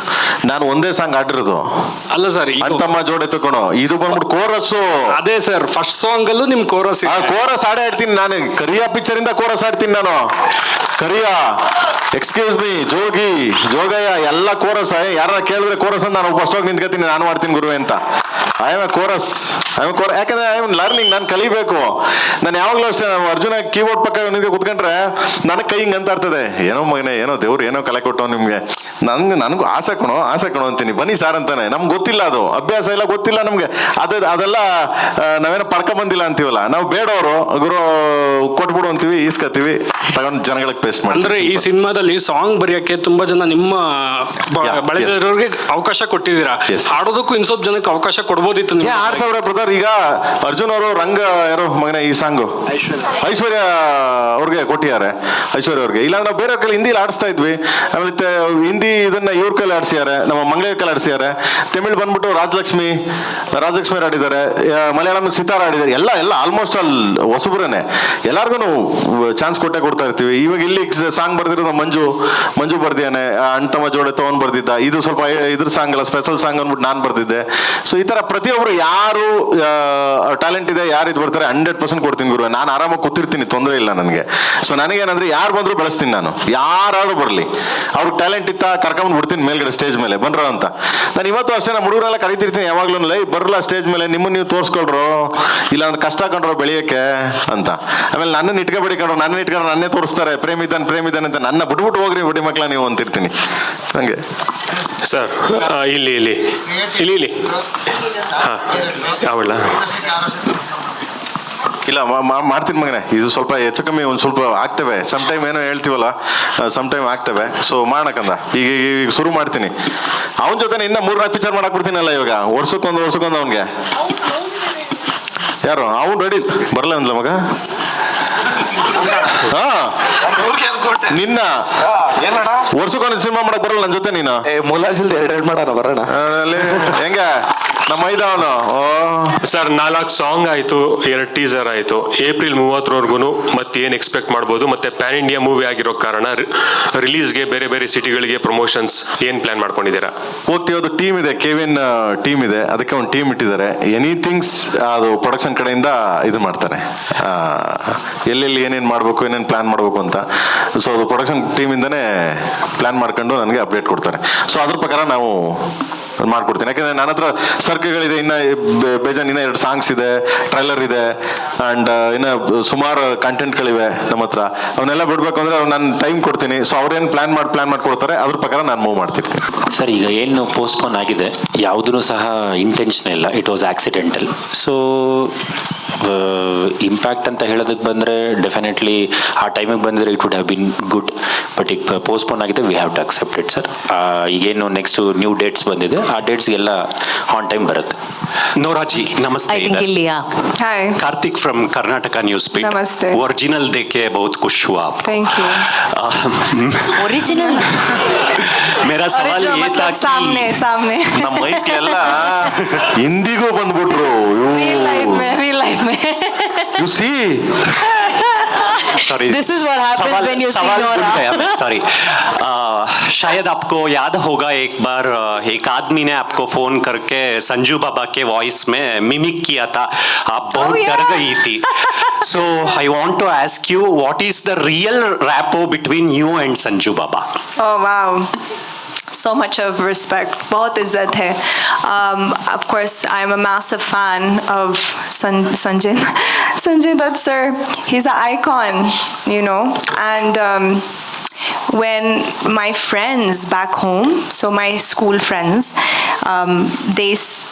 ನಾನು ಒಂದೇ ಸಾಂಗ್ ಹಾಡಿರೋದು. ಅಲ್ಲ ಸರ್, ಅಂತಮ್ಮ ಜೋಡೆ ತಗೊಂಡು ಇದು ಬಂದ್ಬಿಟ್ಟು ಕೋರಸ್ಸು. ಅದೇ ಸರ್, ಫಸ್ಟ್ ಸಾಂಗ್ ಅಲ್ಲೂ ನಿಮ್ ಕೋರಸ್ ಹಾಡೇ ಆಡ್ತೀನಿ ನಾನು. ಕರಿಯಾ ಪಿಕ್ಚರ್ ಇಂದ ಕೋರಸ್ ಆಡ್ತೀನಿ ನಾನು. ಕರಿಯಾ, ಎಕ್ಸ್ಕ್ಯೂಸ್ ಮೀ, ಜೋಗಿ, ಜೋಗಯ್ಯ ಎಲ್ಲ ಕೋರಸ್. ಯಾರ ಕೇಳಿದ್ರೆ ಕೋರಸ್ ಅಂತ ನಾನು ಫಸ್ಟ್ ಹೋಗಿ ನಿಂತ್ಕೊತೀನಿ, ನಾನು ಮಾಡ್ತೀನಿ ಗುರುವೆ ಅಂತ. I am A chorus. ಯಾಕಂದ್ರೆ ಐ ಆಮ್ ಲರ್ನಿಂಗ್, ನಾನು ಕಲಿಬೇಕು. ನಾನು ಯಾವಾಗಲೂ ಅಷ್ಟೇ, ನಾವು ಅರ್ಜುನ ಕೀಬೋರ್ಡ್ ಪಕ್ಕ ನಿಂತ್ಕೊಂಡು ಕೂತ್ಕೊಂಡ್ರೆ ನನಗೆ ಕೈ ಹಿಂಗೆ ಅಂತ ಇರ್ತದೆ, ಏನೋ ಮಗನೇ, ಏನೋ ದೇವ್ರು ಏನೋ ಕಲೆ ಕೊಟ್ಟವ್ ನಿಮ್ಗೆ. ನನಗೂ ಆಸೆ ಕಣೋ ಅಂತೀನಿ. ಬನ್ನಿ ಸಾರ್ ಅಂತಾನೆ. ನಮ್ಗೆ ಗೊತ್ತಿಲ್ಲ, ಅದು ಅಭ್ಯಾಸ ಇಲ್ಲ, ಗೊತ್ತಿಲ್ಲ ನಮ್ಗೆ. ಅದೆಲ್ಲ ನಾವೇನೋ ಪಡ್ಕೊಂಬಂದಿಲ್ಲ ಅಂತೀವಲ್ಲ, ನಾವು ಬೇಡವರು ಗುರು ಕೊಟ್ಬಿಡು ಅಂತೀವಿ, ಈಸ್ಕತ್ತೀವಿ, ತಗೊಂಡು ಜನಗಳಿಗೆ ಪೇಸ್ಟ್ ಮಾಡಿ. ಅಂದ್ರೆ ಈ ಸಿನಿಮಾದಲ್ಲಿ ಸಾಂಗ್ ಬರೆಯಕ್ಕೆ ತುಂಬಾ ಜನ ನಿಮ್ಮ ಬಳಗದವರಿಗೆ ಅವಕಾಶ ಕೊಟ್ಟಿದ್ದೀರಾ. ಹಾಡೋದಕ್ಕೂ ಇನ್ ಸ್ವಲ್ಪ ಜನಕ್ಕೆ ಅವಕಾಶ ಕೊಡ್ಬೋದಿತ್ತು. ಆಡ್ತಾವ್ರೆ ಬ್ರದರ್. ಈಗ ಅರ್ಜುನ್ ಅವರು ರಂಗ ಯಾರೋ ಮಗನ ಈ ಸಾಂಗು ಐಶ್ವರ್ಯ ಅವ್ರಿಗೆ ಕೊಟ್ಟಿದ್ದಾರೆ, ಐಶ್ವರ್ಯ ಅವ್ರಿಗೆ. ಇಲ್ಲ ನಾವು ಬೇರೆ ಕೈಲಿ ಹಿಂದಿಲಿ ಆಡಿಸ್ತಾ ಇದ್ವಿ. ಆಮೇಲೆ ಹಿಂದಿ ಇದನ್ನ ಇವ್ರ ಕೈಲಿ ಆಡಿಸಿದ್ದಾರೆ, ನಮ್ಮ ಮಂಗಳೂರು ಕೈಲಿ ಆಡಿಸಿದ್ದಾರೆ. ತಮಿಳ್ ಬಂದ್ಬಿಟ್ಟು ರಾಜಲಕ್ಷ್ಮಿ ಆಡಿದ್ದಾರೆ, ಮಲಯಾಳಂ ಸಿತಾರ ಆಡಿದ್ದಾರೆ. ಎಲ್ಲ ಆಲ್ಮೋಸ್ಟ್ ಆಲ್ ಹೊಸಬ್ರೇನೆ. ಎಲ್ಲಾರ್ಗು ಚಾನ್ಸ್ ಕೊಡ್ತಾ ಇರ್ತೀವಿ. ಇವಾಗ ಇಲ್ಲಿ ಸಾಂಗ್ ಬರ್ದಿರೋದು ಮಂಜು ಬರ್ದಿಯಾನೆ, ಅಣ್ತಮ್ಮ ಜೋಡೆ ತಗೊಂಡ್ ಬರ್ದಿದ್ದ. ಇದು ಸ್ವಲ್ಪ ಇದ್ರ ಸಾಂಗ್ ಅಲ್ಲ, ಸ್ಪೆಷಲ್ ಸಾಂಗ್ ಅಂದ್ಬಿಟ್ಟು ನಾನು ಬರ್ದಿದ್ದೆ. ಸೊ ಈ ತರ ಪ್ರತಿಯೊಬ್ರು ಯಾರು ಟ್ಯಾಲೆಂಟ್ ಇದೆ, ಯಾರು ಇದು ಬರ್ತಾರೆ 100% ಕೊಡ್ತೀನಿ ಗುರು. ನಾನು ಆರಾಮಾಗಿ ಕೂತಿರ್ತೀನಿ, ತೊಂದರೆ ಇಲ್ಲ ನನಗೆ. ಸೊ ನನಗೇನಂದ್ರೆ ಯಾರು ಬಂದ್ರು ಬೆಳೆಸ್ತೀನಿ ನಾನು. ಯಾರು ಬರಲಿ, ಅವ್ರಿಗೆ ಟ್ಯಾಲೆಂಟ್ ಇತ್ತ ಕರ್ಕೊಂಡ್ ಬಿಡ್ತೀನಿ ಮೇಲ್ಗಡೆ ಸ್ಟೇಜ್ ಮೇಲೆ ಬನ್ರೋ ಅಂತ. ನಾನು ಇವತ್ತು ಅಷ್ಟೇ ನಮ್ಮ ಹುಡುಗರೆಲ್ಲ ಕರಿತಿರ್ತೀನಿ ಯಾವಾಗ್ಲೂ, ಬರಲ್ಲ ಸ್ಟೇಜ್ ಮೇಲೆ, ನಿಮ್ಮನ್ನು ನೀವು ತೋರಿಸ್ಕೊಳ್ರು, ಇಲ್ಲ ಅಂದ್ರೆ ಕಷ್ಟ ಕಂಡ್ರು ಬೆಳೆಯಕ್ಕೆ ಅಂತ. ಆಮೇಲೆ ನನ್ನನ್ನು ಇಟ್ಕೊಬೇಡಿ ಕಂಡ್ರು, ನನ್ನೇ ತೋರಿಸ್ತಾರೆ, ಪ್ರೇಮಿದಾನೆ ಅಂತ. ನನ್ನ ಬಿಟ್ಬಿಟ್ಟು ಹೋಗ್ರಿ ಬಡಿ ಮಕ್ಳ ನೀವು ಅಂತಿರ್ತೀನಿ ಹಂಗೆ. ಸರ್ ಇಲ್ಲಿ ಹಾಂ ಅವಳ ಇಲ್ಲ ಮಾಡ್ತೀನಿ ಮಗನೇ. ಇದು ಸ್ವಲ್ಪ ಹೆಚ್ಚು ಕಮ್ಮಿ ಒಂದು ಸ್ವಲ್ಪ ಆಗ್ತವೆ. ಸಮ್ಟೈಮ್ ಏನೋ ಹೇಳ್ತೀವಲ್ಲ, ಸಮ್ಟೈಮ್ ಆಗ್ತವೆ. ಸೊ ಮಾಡೋಕಂದ ಈಗ ಶುರು ಮಾಡ್ತೀನಿ. ಅವನ ಜೊತೆ ಇನ್ನ 3-4 ಪಿಕ್ಚರ್ ಮಾಡಕ್ ಬಿಡ್ತೀನಲ್ಲ ಇವಾಗ. ವರ್ಷಕ್ಕೊಂದು ಅವನಿಗೆ. ಯಾರು ಅವ್ನು ರೆಡಿ ಬರಲ್ಲ ಅಂದ್ಲ ಮಗ. ನಿನ್ನ ವರ್ಷಕ್ಕೊಂದು ಸಿನಿಮಾ ಮಾಡಕ್ ಬರಲ್ಲ ನನ್ನ ಜೊತೆ ನೀನು. ಮುಲಾಜಿಲ್ದ 2 ಮಾಡೋಣ ಬರೋಣ. ಹೆಂಗ ನಮ್ಮ ಅವನು ಸರ್ 4 ಸಾಂಗ್ ಆಯ್ತು, 2 ಟೀಸರ್ ಆಯ್ತು. ಏಪ್ರಿಲ್ 30ರವರೆಗೂ ಮತ್ತೆ ಏನ್ ಎಕ್ಸ್ಪೆಕ್ಟ್ ಮಾಡ್ಬೋದು? ಮತ್ತೆ ಪ್ಯಾನ್ ಇಂಡಿಯಾ ಮೂವಿ ಆಗಿರೋ ಕಾರಣ ರಿಲೀಸ್ಗೆ ಬೇರೆ ಬೇರೆ ಸಿಟಿಗಳಿಗೆ ಪ್ರಮೋಷನ್ಸ್ ಏನ್ ಪ್ಲಾನ್ ಮಾಡ್ಕೊಂಡಿದ್ದೀರಾ? ಹೋಗ್ತೀವದು ಟೀಮ್ ಇದೆ, KVN ಟೀಮ್ ಇದೆ, ಅದಕ್ಕೆ ಒಂದು ಟೀಮ್ ಇಟ್ಟಿದ್ದಾರೆ. ಎನಿಥಿಂಗ್ಸ್ ಅದು ಪ್ರೊಡಕ್ಷನ್ ಕಡೆಯಿಂದ ಇದು ಮಾಡ್ತಾರೆ, ಎಲ್ಲೆಲ್ಲಿ ಏನೇನು ಮಾಡಬೇಕು, ಏನೇನು ಪ್ಲಾನ್ ಮಾಡಬೇಕು ಅಂತ. ಸೊ ಅದು ಪ್ರೊಡಕ್ಷನ್ ಟೀಮಿಂದನೇ ಪ್ಲಾನ್ ಮಾಡ್ಕೊಂಡು ನನಗೆ ಅಪ್ಡೇಟ್ ಕೊಡ್ತಾರೆ. ಸೊ ಅದ್ರ ಪ್ರಕಾರ ನಾವು ಮಾಡ್ಕೊಡ್ತೀನಿ. ಯಾಕಂದ್ರೆ ನನ್ನ ಹತ್ರ ಸರ್ಕಗಳಿದೆ, ಇನ್ನ ಬೇಜಾನ್ ಇನ್ನ 2 ಸಾಂಗ್ಸ್ ಇದೆ, ಟ್ರೈಲರ್ ಇದೆ, ಅಂಡ್ ಇನ್ನ ಸುಮಾರು ಕಂಟೆಂಟ್ಗಳಿವೆ ನಮ್ಮ ಹತ್ರ. ಅವನ್ನೆಲ್ಲ ಬಿಡ್ಬೇಕು ಅಂದ್ರೆ ನಾನು ಟೈಮ್ ಕೊಡ್ತೀನಿ. ಸೊ ಅವ್ರೇನು ಪ್ಲಾನ್ ಮಾಡ್ಕೊಡ್ತಾರೆ, ಅದ್ರ ಪ್ರಕಾರ ನಾನು ಮೂವ್ ಮಾಡ್ತಿರ್ತೀನಿ. ಸರ್, ಈಗ ಏನು ಪೋಸ್ಟ್ಪೋನ್ ಆಗಿದೆ ಯಾವುದೂ ಸಹ ಇಂಟೆನ್ಷನ್ ಇಲ್ಲ, it was accidental. So impact ಅಂತ ಹೇಳೋದಕ್ಕೆ ಬಂದರೆ ಡೆಫಿನೆಟ್ಲಿ ಆ ಟೈಮಿಗೆ ಬಂದರೆ it would have been good. But ಈಗ ಪೋಸ್ಟ್ಪೋನ್ ಆಗಿದೆ, we have to accept it sir. ಈಗೇನು ನೆಕ್ಸ್ಟ್ ನ್ಯೂ ಡೇಟ್ಸ್ ಬಂದಿದೆ, ಆ ಡೇಟ್ಸ್ಗೆಲ್ಲ ಆನ್ ಟೈಮ್ ಬರುತ್ತೆ. नोराजी नमस्ते. Hi. Karthik from Karnataka news beat. नमस्ते. ओरिजिनल देख के बहुत खुश हुआ आप. Thank you. ಒರಿಜಿನಲ್ मेरा सवाल ये था कि सामने ನಮ್ಮ ಮೈಕ್ ಎಲ್ಲ ಹಿಂದಿಗೂ ಬಂದ್ಬಿಟ್ರು. real life में U C sorry, This is what happens when you see सवाल Nora. भूल गया मैं, सॉरी. शायद आपको याद होगा एक बार एक आदमी ने आपको फोन करके संजू बाबा के वॉइस में मिमिक किया था, आप बहुत डर गई थी. So I want to ask you, what is the real rapport between you and Sanju Baba? Oh wow, so much of respect, बहुत इज्जत है. Of course, I'm a massive fan of Sanjay Dutt sir. He's an icon, you know. And when my friends back home, so my school friends,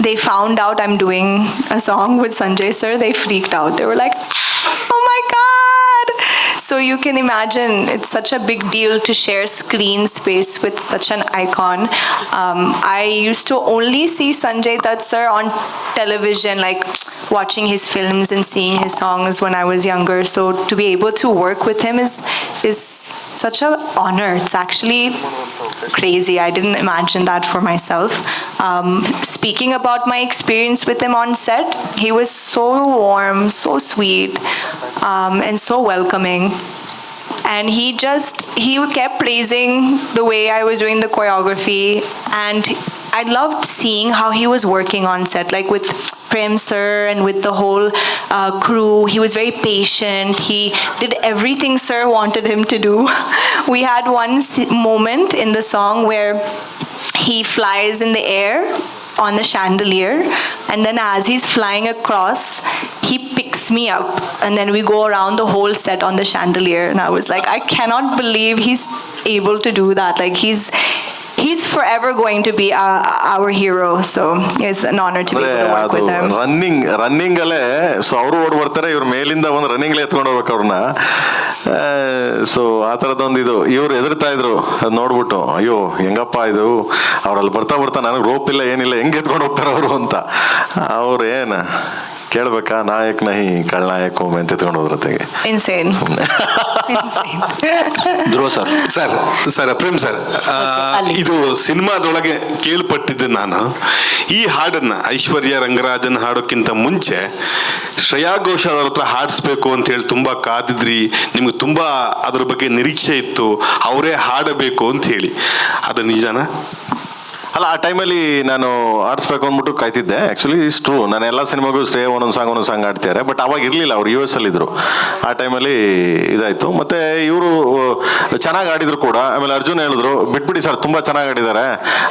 they found out I'm doing a song with Sanjay sir, they freaked out. They were like, oh my God. So you can imagine it's such a big deal to share screen space with such an icon. I used to only see Sanjay Dutt sir on television, like watching his films and seeing his songs when I was younger. So to be able to work with him is such an honor. It's actually crazy. I didn't imagine that for myself. Speaking about my experience with him on set, he was so warm, so sweet, and so welcoming. And he kept praising the way I was doing the choreography, and I loved seeing how he was working on set, like with Prem sir and with the whole crew. He was very patient. He did everything sir wanted him to do. We had one moment in the song where he flies in the air on the chandelier, and then as he's flying across, he picks me up, and then we go around the whole set on the chandelier. And I was like, I cannot believe he's able to do that. Like he's forever going to be our hero. So it's an honor to be able to work with him. Running ಅಲ್ಲೇ so ಅವರು ಓಡ್ ಬರ್ತಾರೆ, ಇವ್ರ ಮೇಲಿಂದ ಒಂದು running ಎತ್ಕೊಂಡು ಹೋಗ್ಬೇಕು ಅವ್ರನ್ನ. ಸೊ ಆ ಥರದೊಂದು ಇದು ಇವ್ರು ಎದುರ್ತಾ ಇದ್ರು. ಅದು ನೋಡ್ಬಿಟ್ಟು ಅಯ್ಯೋ ಹೆಂಗಪ್ಪ ಇದು, ಅವ್ರಲ್ಲಿ ಬರ್ತಾ ನನಗೆ ರೋಪ್ ಇಲ್ಲ ಏನಿಲ್ಲ, ಹೆಂಗೆ ಎತ್ಕೊಂಡು ಹೋಗ್ತಾರೆ ಅವರು ಅಂತ. ಅವ್ರು ಏನು ಕೇಳ್ಬೇಕಾ, ನಾಯಕ್ ನಹಿ ಕಳ್ನಾಯಕ್ ಹೋಮೆ ಅಂತ ಎತ್ಕೊಂಡು ಹೋದ್ರತೆಗೆ. Insane. ಧ್ರುವ ಸರ್ ಪ್ರೇಮ್ ಸರ್, ಇದು ಸಿನಿಮಾದೊಳಗೆ ಕೇಳ್ಪಟ್ಟಿದ್ದು ನಾನು. ಈ ಹಾಡನ್ನ ಐಶ್ವರ್ಯ ರಂಗರಾಜನ್ ಹಾಡೋಕ್ಕಿಂತ ಮುಂಚೆ ಶ್ರೇಯಾ ಘೋಷಾಲ್ ಅವ್ರ ಹತ್ರ ಹಾಡಿಸ್ಬೇಕು ಅಂತ ಹೇಳಿ ತುಂಬಾ ಕಾದಿದ್ರಿ, ನಿಮ್ಗೆ ತುಂಬಾ ಅದ್ರ ಬಗ್ಗೆ ನಿರೀಕ್ಷೆ ಇತ್ತು, ಅವರೇ ಹಾಡಬೇಕು ಅಂತ ಹೇಳಿ. ಅದು ನಿಜಾನಾ? ಅಲ್ಲ, ಆ ಟೈಮಲ್ಲಿ ನಾನು ಆಡಿಸ್ಬೇಕು ಅಂದ್ಬಿಟ್ಟು ಕಾಯ್ತಿದ್ದೆ. ಆ್ಯಕ್ಚುಲಿ ಇಷ್ಟು ನಾನು ಎಲ್ಲ ಸಿನಿಮಾಗೂ ಶ್ರೇಯ ಒಂದೊಂದು ಸಾಂಗ್ ಆಡ್ತಿದ್ದಾರೆ. ಬಟ್ ಅವಾಗ ಇರಲಿಲ್ಲ, ಅವ್ರು US ಅಲ್ಲಿದ್ದರು. ಆ ಟೈಮಲ್ಲಿ ಇದಾಯಿತು. ಮತ್ತು ಇವರು ಚೆನ್ನಾಗಿ ಆಡಿದ್ರು ಕೂಡ. ಆಮೇಲೆ ಅರ್ಜುನ್ ಹೇಳಿದ್ರು, ಬಿಟ್ಬಿಡಿ ಸರ್, ತುಂಬ ಚೆನ್ನಾಗಿ ಆಡಿದ್ದಾರೆ,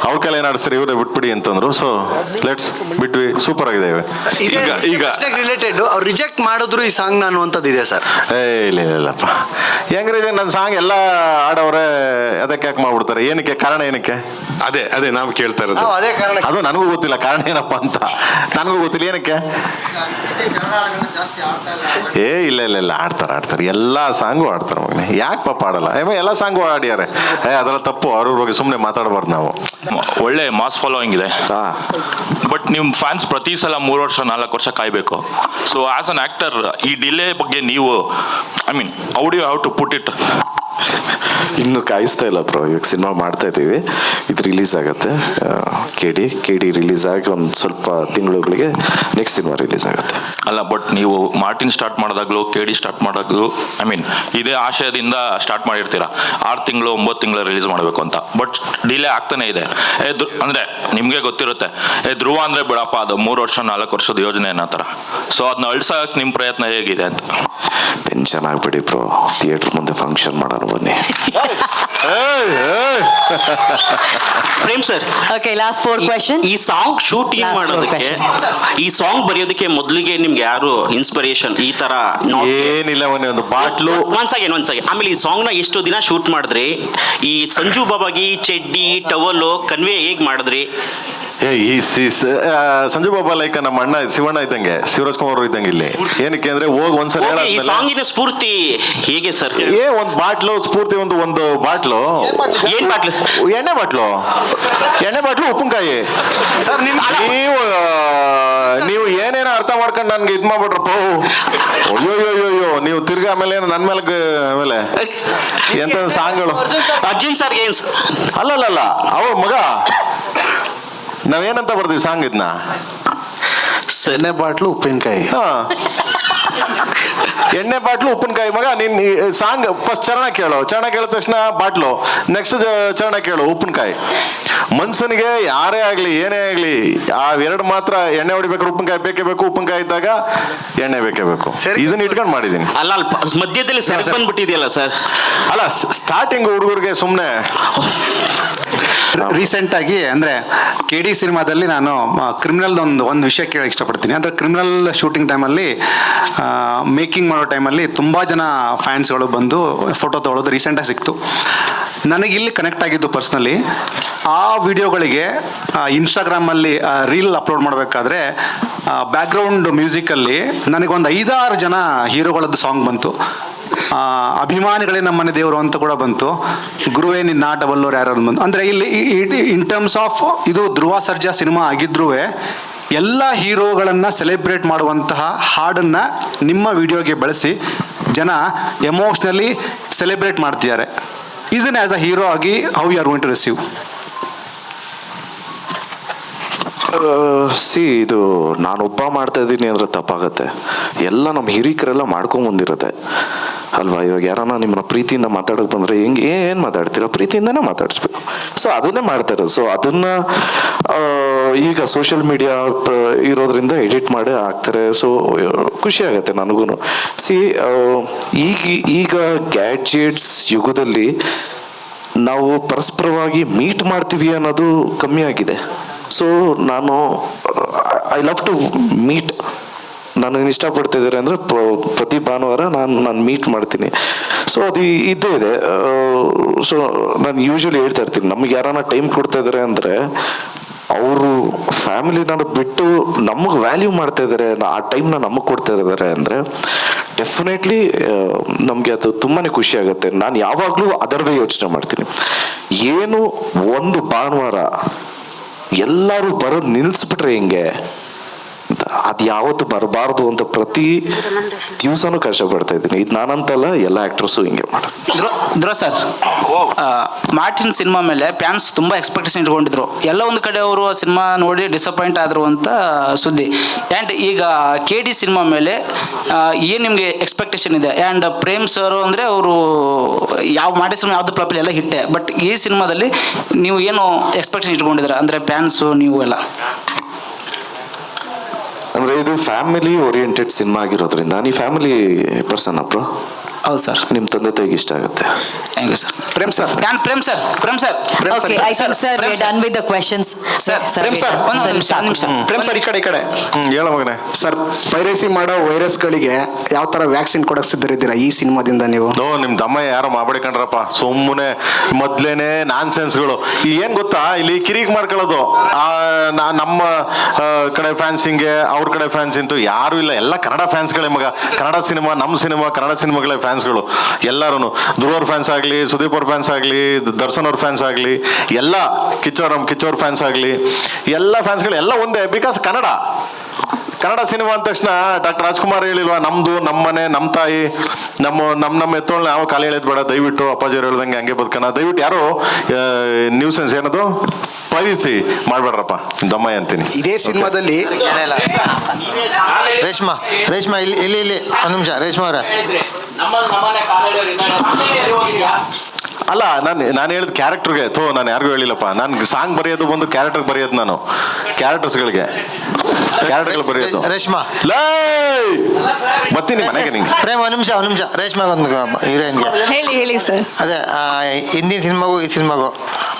ಅವ್ರ ಕೈಲಿ ಏನು ಆಡಿಸ್ತಾರೆ, ಇವರೇ ಬಿಟ್ಬಿಡಿ ಅಂತಂದ್ರು. ಸೊ ಲೆಟ್ಸ್ ಬಿಟ್ವಿ, ಸೂಪರ್ ಆಗಿದೆ. ಈಗ ರಿಲೇಟೆಡ್ ಅವ್ರು ರಿಜೆಕ್ಟ್ ಮಾಡಿದ್ರು ಈ ಸಾಂಗ್ ನಾನು ಅಂತದ್ದು ಇದೆ ಸರ್. ಇಲ್ಲಪ್ಪ, ಹೆಂಗ್ರೆ ನನ್ನ ಸಾಂಗ್ ಎಲ್ಲ ಆಡವ್ರೆ, ಅದಕ್ಕೆ ಯಾಕೆ ಮಾಡ್ಬಿಡ್ತಾರೆ? ಏನಕ್ಕೆ? ಕಾರಣ ಏನಕ್ಕೆ? ಅದೇ ನಾವು ಕೇಳ್ತಾ ಇರೋದು. ಅದು ನನಗೂ ಗೊತ್ತಿಲ್ಲ ಕಾರಣ ಏನಪ್ಪ ಅಂತ, ನನಗೂ ಗೊತ್ತಿಲ್ಲ ಏನಕ್ಕೆ. ಇಲ್ಲ ಆಡ್ತಾರೆ, ಎಲ್ಲ ಸಾಂಗು ಆಡ್ತಾರೆ ಮಗನೆ. ಯಾಕೆ ಪಾಪ ಆಡಲ್ಲ? ಎಲ್ಲ ಸಾಂಗು ಆಡ್ಯಾರೆ. ಅದೆಲ್ಲ ತಪ್ಪು, ಅವ್ರ ಬಗ್ಗೆ ಸುಮ್ಮನೆ ಮಾತಾಡಬಾರ್ದು ನಾವು. ಒಳ್ಳೆ ಮಾಸ್ ಫಾಲೋಯಿಂಗ್ ಇದೆ, ಬಟ್ ನಿಮ್ಮ ಫ್ಯಾನ್ಸ್ ಪ್ರತಿ ಸಲ 3 ವರ್ಷ 4 ವರ್ಷ ಕಾಯ್ಬೇಕು. ಸೊ ಆಸ್ ಅನ್ ಆಕ್ಟರ್ ಈ ಡಿಲೇ ಬಗ್ಗೆ ನೀವು how do you have to put it? ಇನ್ನು ಕಾಯಿಸ್ತಾ ಇಲ್ಲ ಬ್ರೋ, ಇವಾಗ ಸಿನಿಮಾ ಮಾಡ್ತಾ ಇದ್ದೀವಿ, ಇದು ರಿಲೀಸ್ ಆಗುತ್ತೆ. ಕೆ ಡಿ ರಿಲೀಸ್ ಆಗಿ ಒಂದು ಸ್ವಲ್ಪ ತಿಂಗಳುಗಳಿಗೆ ನೆಕ್ಸ್ಟ್ ಸಿನಿಮಾ ರಿಲೀಸ್ ಆಗುತ್ತೆ. ಅಲ್ಲ, ಬಟ್ ನೀವು ಮಾರ್ಟಿನ್ ಸ್ಟಾರ್ಟ್ ಮಾಡಿದಾಗಲೂ KD ಸ್ಟಾರ್ಟ್ ಮಾಡಿದಾಗಲೂ ಇದೇ ಆಶಯದಿಂದ ಸ್ಟಾರ್ಟ್ ಮಾಡಿರ್ತೀರ, 6 ತಿಂಗಳು 9 ತಿಂಗಳು ರಿಲೀಸ್ ಮಾಡಬೇಕು ಅಂತ. ಬಟ್ ಡಿಲೇ ಆಗ್ತಾನೆ ಇದೆ. ಅಂದರೆ ನಿಮಗೆ ಗೊತ್ತಿರುತ್ತೆ, ಧ್ರುವ ಅಂದರೆ ಬಿಡಪ್ಪ, ಅದು 3 ವರ್ಷ 4 ವರ್ಷದ ಯೋಜನೆ ಅನ್ನೋ ಥರ. ಸೊ ಅದನ್ನ ಅಳ್ಸೋಕೆ ನಿಮ್ಮ ಪ್ರಯತ್ನ ಹೇಗಿದೆ ಅಂತ? ಟೆನ್ಷನ್ ಆಗ್ಬಿಡಿ ಬ್ರೋ, ಥಿಯೇಟರ್ ಮುಂದೆ ಫಂಕ್ಷನ್ ಮಾಡೋಣ ಬನ್ನಿ. Prem sir, okay, last 4 question. ಈ ಸಾಂಗ್ ಶೂಟಿಂಗ್ Last 4 ಮಾಡೋದಕ್ಕೆ, question. ಈ ಸಾಂಗ್ ಬರೆಯೋದಕ್ಕೆ ಮೊದಲಿಗೆ ನಿಮ್ಗೆ ಯಾರು ಇನ್ಸ್ಪಿರೇಷನ್ ಈ ತರ? ಏನಿಲ್ಲ, ಒಂದು ಬಾಟ್ಲು. ಒಂದ್ ಸೆಕೆಂಡ್. ಆಮೇಲೆ ಈ ಸಾಂಗ್ ನ ಎಷ್ಟು ದಿನ ಶೂಟ್ ಮಾಡಿದ್ರಿ? ಈ ಸಂಜು ಬಾಬಾಗಿ ಚಡ್ಡಿ ಟವಲ್ ಕನ್ವೆ ಹೇಗ್ ಮಾಡಿದ್ರಿ? ಸಂಜು ಬಾಬಾ ಲೈಕ್ ನಮ್ಮ ಅಣ್ಣ ಶಿವಣ್ಣ ಇದ್ದಂಗೆ, ಶಿವರಾಜ್ ಕುಮಾರ್ ಇದ್ದಂಗೆ ಇಲ್ಲಿ. ಏನಕ್ಕೆ ಅಂದ್ರೆ ಹೋಗಿ ಒಂದ್ಸಲ ಈ ಸಾಂಗಿನ ಸ್ಫೂರ್ತಿ ಹೇಗೆ ಸರ್? ಒಂದು ಬಾಟ್ಲು ಸ್ಫೂರ್ತಿ, ಒಂದು ಬಾಟ್ಲು. ಏನ್ ಬಾಟ್ಲು? ಎಣ್ಣೆ ಬಾಟ್ಲು ಉಪ್ಪಿನಕಾಯಿ. ಸರ್ ನೀವು ಏನೇನೋ ಅರ್ಥ ಮಾಡ್ಕೊಂಡು ನನ್ಗೆ ಇದ್ ಮಾಡ್ಬಿಟ್ರಪ್ಪ. ಅಯ್ಯೋ ನೀವು ತಿರ್ಗಿ ಆಮೇಲೆ ನನ್ ಮೇಲೆ ಎಂತ ಸಾಂಗ್ಗಳು. ಅರ್ಜುನ್ ಸರ್ ಅಲ್ಲಲ್ಲ ಅವ ಮಗ, ನಾವೇನಂತ ಬರ್ತೀವಿ ಸಾಂಗ್ ಇದನ್ನ? ಎಣ್ಣೆ ಬಾಟ್ಲು ಉಪ್ಪಿನಕಾಯಿ. ಎಣ್ಣೆ ಬಾಟ್ಲು ಉಪ್ಪಿನಕಾಯಿ. ಮಗ ನೀನ್ ಸಾಂಗ್ ಫಸ್ಟ್ ಚರಣ ಕೇಳಿದ ತಕ್ಷಣ ಬಾಟ್ಲು, ನೆಕ್ಸ್ಟ್ ಚರಣ ಕೇಳು ಉಪ್ಪಿನಕಾಯಿ. ಮನ್ಸನಿಗೆ ಯಾರೇ ಆಗ್ಲಿ ಏನೇ ಆಗ್ಲಿ ಆ ಎರಡು ಮಾತ್ರ ಎಣ್ಣೆ ಹೊಡಿಬೇಕಾದ್ರೆ ಉಪ್ಪಿನಕಾಯಿ ಬೇಕೇ ಬೇಕು, ಉಪ್ಪಿನಕಾಯಿ ಇದ್ದಾಗ ಎಣ್ಣೆ ಬೇಕೇ ಬೇಕು. ಇದನ್ನ ಇಟ್ಕೊಂಡು ಮಾಡಿದೀನಿ. ಅಲ್ಲ ಮಧ್ಯದಲ್ಲಿ ಸರ್ ಬಂದ್ಬಿಟ್ಟಿದೆಯಲ್ಲ ಸರ್. ಅಲ್ಲ ಸ್ಟಾರ್ಟಿಂಗ್ ಹುಡುಗರಿಗೆ ಸುಮ್ಮನೆ ರೀಸೆಂಟಾಗಿ ಅಂದರೆ KD ಸಿನಿಮಾದಲ್ಲಿ ನಾನು ಕ್ರಿಮಿನಲ್ದು ಒಂದು ವಿಷಯ ಕೇಳಕ್ಕೆ ಇಷ್ಟಪಡ್ತೀನಿ. ಅಂದರೆ ಕ್ರಿಮಿನಲ್ ಶೂಟಿಂಗ್ ಟೈಮಲ್ಲಿ ಮೇಕಿಂಗ್ ಮಾಡೋ ಟೈಮಲ್ಲಿ ತುಂಬ ಜನ ಫ್ಯಾನ್ಸ್ಗಳು ಬಂದು ಫೋಟೋ ತೊಗೊಳೋದು ರೀಸೆಂಟಾಗಿ ಸಿಕ್ತು. ನನಗೆ ಇಲ್ಲಿ ಕನೆಕ್ಟ್ ಆಗಿದ್ದು ಪರ್ಸ್ನಲಿ ಆ ವಿಡಿಯೋಗಳಿಗೆ ಇನ್ಸ್ಟಾಗ್ರಾಮಲ್ಲಿ ರೀಲ್ ಅಪ್ಲೋಡ್ ಮಾಡಬೇಕಾದ್ರೆ ಬ್ಯಾಕ್ಗ್ರೌಂಡ್ ಮ್ಯೂಸಿಕಲ್ಲಿ ನನಗೊಂದು 5-6 ಜನ ಹೀರೋಗಳದ್ದು ಸಾಂಗ್ ಬಂತು. ಅಭಿಮಾನಿಗಳೇ ನಮ್ಮನೆ ದೇವರು ಅಂತ ಕೂಡ ಬಂತು. ಗುರುವೇ ನಿನ್ನ ಆಟವಲ್ಲೋರು ಯಾರು ಬಂತು. ಅಂದರೆ ಇಲ್ಲಿ ಇನ್ ಟರ್ಮ್ಸ್ ಆಫ್ ಇದು ಧ್ರುವ ಸರ್ಜಾ ಸಿನಿಮಾ ಆಗಿದ್ರೂ ಎಲ್ಲ ಹೀರೋಗಳನ್ನು ಸೆಲೆಬ್ರೇಟ್ ಮಾಡುವಂತಹ ಹಾಡನ್ನು ನಿಮ್ಮ ವಿಡಿಯೋಗೆ ಬಳಸಿ ಜನ ಎಮೋಷ್ನಲಿ ಸೆಲೆಬ್ರೇಟ್ ಮಾಡ್ತಿದ್ದಾರೆ. ಇದನ್ನು ಆ್ಯಸ್ ಅ ಹೀರೋ ಆಗಿ how you are going to receive? ಇದು ನಾನೊಬ್ಬ ಮಾಡ್ತಾ ಇದ್ದೀನಿ ಅಂದರೆ ತಪ್ಪಾಗತ್ತೆ. ಎಲ್ಲ ನಮ್ಮ ಹಿರಿಕರೆಲ್ಲ ಮಾಡ್ಕೊಂಬಂದಿರತ್ತೆ ಅಲ್ವಾ? ಇವಾಗ ಯಾರನ್ನ ನಿಮ್ಮನ್ನ ಪ್ರೀತಿಯಿಂದ ಮಾತಾಡೋಕೆ ಬಂದರೆ ಏನು ಮಾತಾಡ್ತೀರಾ? ಪ್ರೀತಿಯಿಂದನೇ ಮಾತಾಡಿಸ್ಬೇಕು. ಸೊ ಅದನ್ನೇ ಮಾಡ್ತಾರೆ. ಸೊ ಅದನ್ನು ಈಗ ಸೋಷಿಯಲ್ ಮೀಡಿಯಾ ಇರೋದ್ರಿಂದ ಎಡಿಟ್ ಮಾಡಿ ಹಾಕ್ತಾರೆ. ಸೊ ಖುಷಿ ಆಗುತ್ತೆ ನನಗೂ. ಈಗ ಗ್ಯಾಡ್ಜೆಟ್ಸ್ ಯುಗದಲ್ಲಿ ನಾವು ಪರಸ್ಪರವಾಗಿ ಮೀಟ್ ಮಾಡ್ತೀವಿ ಅನ್ನೋದು ಕಮ್ಮಿ ಆಗಿದೆ. So I love to meet. ನಾನು ಇಷ್ಟಪಡ್ತಿದ್ದಾರೆ ಅಂದರೆ ಪ್ರತಿ ಭಾನುವಾರ ನಾನು ಮೀಟ್ ಮಾಡ್ತೀನಿ. ಸೊ ಅದು ಇದ್ದೇ ಇದೆ. ಸೊ ನಾನು ಯೂಶ್ವಲಿ ಹೇಳ್ತಾ ಇರ್ತೀನಿ, ನಮಗೆ ಯಾರನ್ನ ಟೈಮ್ ಕೊಡ್ತಾ ಇದ್ದಾರೆ ಅಂದರೆ ಅವರು ಫ್ಯಾಮಿಲಿನ ಬಿಟ್ಟು ನಮಗೆ ವ್ಯಾಲ್ಯೂ ಮಾಡ್ತಾ ಇದ್ದಾರೆ, ಆ ಟೈಮ್ನ ನಮಗೆ ಕೊಡ್ತಾ ಇದ್ದಾರೆ ಅಂದರೆ ಡೆಫಿನೆಟ್ಲಿ ನಮಗೆ ಅದು ತುಂಬಾ ಖುಷಿ ಆಗುತ್ತೆ. ನಾನು ಯಾವಾಗಲೂ ಅದರವೇ ಯೋಚನೆ ಮಾಡ್ತೀನಿ. ಏನು ಒಂದು ಭಾನುವಾರ ಎಲ್ಲರೂ ಬರೋದು ನಿಲ್ಲಿಸ್ಬಿಟ್ರೆ ಹಿಂಗೆ ಅದು ಯಾವತ್ತು ಬರಬಾರ್ದು ಅಂತ ಪ್ರತಿ ದಿವಸನೂ ಕಷ್ಟಪಡ್ತಾ ಇದ್ದೀನಿ. ಇದು ನಾನಂತಲ್ಲ, ಎಲ್ಲ ಆ್ಯಕ್ಟ್ರಸ್ಸು ಹಿಂಗೆ ಮಾಡೋದು. ಧ್ರುವ ಸರ್, ಮಾರ್ಟಿನ್ ಸಿನಿಮಾ ಮೇಲೆ ಫ್ಯಾನ್ಸ್ ತುಂಬ ಎಕ್ಸ್ಪೆಕ್ಟೇಷನ್ ಇಟ್ಕೊಂಡಿದ್ರು. ಎಲ್ಲ ಒಂದು ಕಡೆ ಅವರು ಸಿನಿಮಾ ನೋಡಿ ಡಿಸಪಾಯಿಂಟ್ ಆದರು ಅಂತ ಸುದ್ದಿ. ಆ್ಯಂಡ್ ಈಗ KD ಸಿನಿಮಾ ಮೇಲೆ ಏನು ನಿಮಗೆ ಎಕ್ಸ್ಪೆಕ್ಟೇಷನ್ ಇದೆ? ಆ್ಯಂಡ್ ಪ್ರೇಮ್ ಸರ್ ಅಂದರೆ ಅವರು ಮಾಡಿದ ಸಿನಿಮಾ ಯಾವುದು ಪ್ರಾಪರ್ಲಿ ಎಲ್ಲ ಹಿಟ್ಟೆ. ಬಟ್ ಈ ಸಿನಿಮಾದಲ್ಲಿ ನೀವು ಏನು ಎಕ್ಸ್ಪೆಕ್ಟೇಷನ್ ಇಟ್ಕೊಂಡಿದ್ದೀರಾ ಅಂದರೆ ಫ್ಯಾನ್ಸು ನೀವು ಎಲ್ಲ? ಅಂದರೆ ಇದು ಫ್ಯಾಮಿಲಿ ಓರಿಯೆಂಟೆಡ್ ಸಿನಿಮಾ ಆಗಿರೋದ್ರಿಂದ ನೀವು ಫ್ಯಾಮಿಲಿ ಪರ್ಸನ್ ಅಪ್ಪ. ಹೌದು ಸರ್. ನಿಮ್ಮ ತಂದೆ ತಾಯಿಗೆ ಇಷ್ಟ ಆಗುತ್ತೆ. Thank you sir. Prem sir. Okay, I think sir we're done with the questions. Prem sir, ಒಂದು ನಿಮಿಷ. ಪ್ರೇಮ್ ಸರ್, ಈ ಕಡೆ ಹೇಳ ಮಗನೇ. ಸರ್, ಪೈರೇಸಿ ಮಾಡೋ ವೈರಸ್ಗಳಿಗೆ ಯಾವ ಥರ ವ್ಯಾಕ್ಸಿನ್ ಕೊಡಕ್ಕೆ ಸಿದ್ಧರಿದ್ದೀರಾ ಈ ಸಿನಿಮಾದಿಂದ ನೀವು? ನಿಮ್ಮ ದಮ್ಮ ಯಾರೋ ಮಾಡ್ಬೇಕಂಡ್ರಪ್ಪ, ಸುಮ್ಮನೆ ಮೊದ್ಲೇನೆ ನಾನ್ ಸೆನ್ಸ್ಗಳು. ಏನ್ ಗೊತ್ತಾ, ಇಲ್ಲಿ ಕಿರಿಕ್ ಮಾಡ್ಕೊಳ್ಳೋದು. ನಮ್ಮ ಕಡೆ ಫ್ಯಾನ್ಸ್ ಹಿಂಗೆ, ಅವ್ರ ಕಡೆ ಫ್ಯಾನ್ಸ್ ಇಂತೂ ಯಾರು ಇಲ್ಲ, ಎಲ್ಲ ಕನ್ನಡ ಫ್ಯಾನ್ಸ್ಗಳೇ ಮಗ. ಕನ್ನಡ ಸಿನಿಮಾ, ನಮ್ಮ ಸಿನಿಮಾ, ಕನ್ನಡ ಸಿನಿಮಾಗಳೇ ಫ್ಯಾನ್ಸ್ಗಳು ಎಲ್ಲರೂ. ಧ್ರುವರ್ ಫ್ಯಾನ್ಸ್ ಆಗಲಿ, ಸುದೀಪ್ ಅವ್ರ ಫ್ಯಾನ್ಸ್ ಆಗಲಿ, ದರ್ಶನ್ ಅವ್ರ ಫ್ಯಾನ್ಸ್ ಆಗಲಿ, ಎಲ್ಲ ಕಿಚ್ಚೋರ್ ಫ್ಯಾನ್ಸ್ ಆಗಲಿ, ಎಲ್ಲ ಫ್ಯಾನ್ಸ್ಗಳು ಎಲ್ಲ ಒಂದೇ. ಬಿಕಾಸ್ ಕನ್ನಡ ಸಿನಿಮಾ ಅಂದ ತಕ್ಷಣ ಡಾಕ್ಟರ್ ರಾಜ್ಕುಮಾರ್ ಹೇಳಿಲ್ವಾ, ನಮ್ದು ನಮ್ಮನೆ, ನಮ್ಮ ತಾಯಿ, ನಮ್ಮ ಎತ್ತೋಳ್ನ ಯಾವ ಕಾಲ ಹೇಳಿದ್ ಬೇಡ, ದಯವಿಟ್ಟು ಅಪ್ಪಾಜಿ ಹೇಳ್ದಂಗೆ ಹಂಗೆ ಬದುಕನ, ದಯವಿಟ್ಟು ಯಾರು ನ್ಯೂಸೆನ್ಸ್ ಏನದು ಪೈರಿಸಿ ಮಾಡ್ಬೇಡ್ರಪ್ಪ ದಮ್ಮಯ್ಯ ಅಂತೀನಿ. ಇದೇ ಸಿನಿಮಾದಲ್ಲಿ ರೇಷ್ಮಾ ಇಲ್ಲಿ ಒಂದು ನಿಮಿಷ ರೇಷ್ಮಾ ಅವರ ಅಲ್ಲ ನಾನು ಹೇಳಿದ ಕ್ಯಾರೆಕ್ಟರ್ಗೆ ನಾನು ಯಾರಿಗೂ ಹೇಳಿಲ್ಲಪ್ಪ. ನಾನು ಸಾಂಗ್ ಬರೆಯೋದು ಬಂದು ಕ್ಯಾರೆಕ್ಟರ್ ಬರೆಯೋದು, ನಾನು ಕ್ಯಾರೆಕ್ಟರ್ಸ್ಗಳಿಗೆ ಕ್ಯಾರೆಕ್ಟರ್ಗಳು ಬರೆಯೋದು. ರೇಷ್ಮಾ ಬರ್ತೀನಿ ಮನೆಗೆ. ನಿಂಗೆ ಪ್ರೇಮ್ ಒಂದು ನಿಮಿಷ ರೇಷ್ಮಾ ಒಂದು ಹೀರೋಯಿನ್ಗೆ ಹೇಳಿ ಸರ್. ಅದೇ ಹಿಂದಿನ ಸಿನಿಮಾಗೂ ಈ ಸಿನಿಮಾಗೂ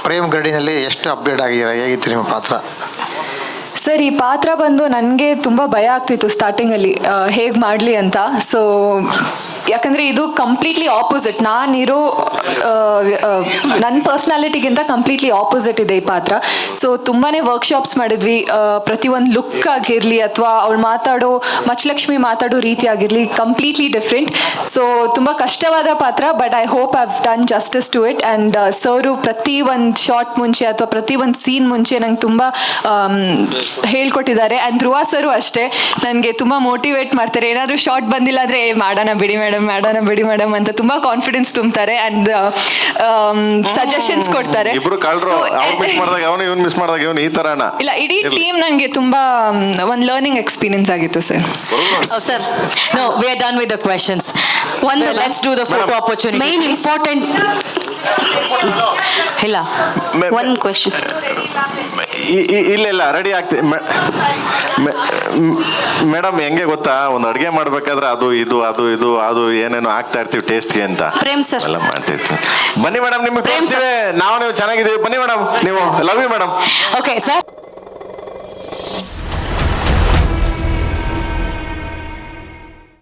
ಪ್ರೇಮ್ ಗರಡಿನಲ್ಲಿ ಎಷ್ಟು ಅಪ್ಡೇಟ್ ಆಗಿದ್ದೀರಾ, ಹೇಗಿತ್ತು ನಿಮ್ಮ ಪಾತ್ರ? ಸರ್, ಈ ಪಾತ್ರ ಬಂದು ನನಗೆ ತುಂಬ ಭಯ ಆಗ್ತಿತ್ತು ಸ್ಟಾರ್ಟಿಂಗಲ್ಲಿ ಹೇಗೆ ಮಾಡಲಿ ಅಂತ. ಸೊ ಯಾಕಂದರೆ ಇದು ಕಂಪ್ಲೀಟ್ಲಿ ಆಪೋಸಿಟ್, ನಾನಿರೋ ನನ್ನ ಪರ್ಸ್ನಾಲಿಟಿಗಿಂತ ಕಂಪ್ಲೀಟ್ಲಿ ಆಪೋಸಿಟ್ ಇದೆ ಈ ಪಾತ್ರ. ಸೊ ತುಂಬಾ ವರ್ಕ್ಶಾಪ್ಸ್ ಮಾಡಿದ್ವಿ, ಪ್ರತಿಯೊಂದು ಲುಕ್ ಆಗಿರಲಿ ಅಥವಾ ಅವಳು ಮಾತಾಡೋ ಮಚಲಕ್ಷ್ಮಿ ಮಾತಾಡೋ ರೀತಿ ಆಗಿರಲಿ ಕಂಪ್ಲೀಟ್ಲಿ ಡಿಫ್ರೆಂಟ್. ಸೊ ತುಂಬ ಕಷ್ಟವಾದ ಪಾತ್ರ, but I hope I have done justice to it. And ಸರು ಪ್ರತಿ ಒಂದು ಶಾರ್ಟ್ ಮುಂಚೆ ಅಥವಾ ಪ್ರತಿ ಒಂದು ಸೀನ್ ಮುಂಚೆ ನಂಗೆ ತುಂಬ ಹೇಳ್ಕೊಟ್ಟಿದ್ದಾರೆ. ಆ್ಯಂಡ್ ಧ್ರುವ ಸರು ಅಷ್ಟೇ ನನಗೆ ತುಂಬ ಮೋಟಿವೇಟ್ ಮಾಡ್ತಾರೆ. ಏನಾದರೂ ಶಾರ್ಟ್ ಬಂದಿಲ್ಲ ಅಂದರೆ ಮಾಡೋಣ ಬಿಡಿ ಮೇಡಮ್ ಅಂತ ತುಂಬ ಕಾನ್ಫಿಡೆನ್ಸ್ ತುಂಬ್ತಾರೆ ಆ್ಯಂಡ್ ಸಜೆಷನ್ಸ್ ಕೊಡ್ತಾರೆ. ಇಬ್ರು ಕಳ್ರು, ಅವ್ರು ಮಿಸ್ ಮಾಡಿದಾಗ ಅವನು, ಇವನು ಮಿಸ್ ಮಾಡಿದಾಗ ಇವನು, ಈ ತರನ ಇಲ್ಲ, ಇಡೀ ಟೀಮ್ ನನಗೆ ತುಂಬ ಒಂದು ಲರ್ನಿಂಗ್ ಎಕ್ಸ್ಪೀರಿಯನ್ಸ್ ಆಗಿತ್ತು sir. Sir, no, we are done with the questions. Let's do the photo opportunity. Main important ಇಲ್ಲ, ಒನ್ ಕ್ವೆಶ್ಚನ್. ಇಲ್ಲ ರೆಡಿ ಆಗ್ತಿ ಮೇಡಮ್. ಹೆಂಗೆ ಗೊತ್ತಾ, ಒಂದು ಅಡುಗೆ ಮಾಡ್ಬೇಕಾದ್ರೆ ಅದು ಏನೇನೋ ಆಗ್ತಾ ಇರ್ತೀವಿ ಟೇಸ್ಟ್ಗೆ ಅಂತ. ಪ್ರೇಮ್ ಸರ್ ಎಲ್ಲ ಮಾಡ್ತಿರ್ತೀವಿ. ಬನ್ನಿ ಮೇಡಮ್, ನಿಮ್ಗೆ ನಾವು ಚೆನ್ನಾಗಿದ್ದೀವಿ. ಬನ್ನಿ ಮೇಡಮ್, ನೀವು love you madam. Okay sir.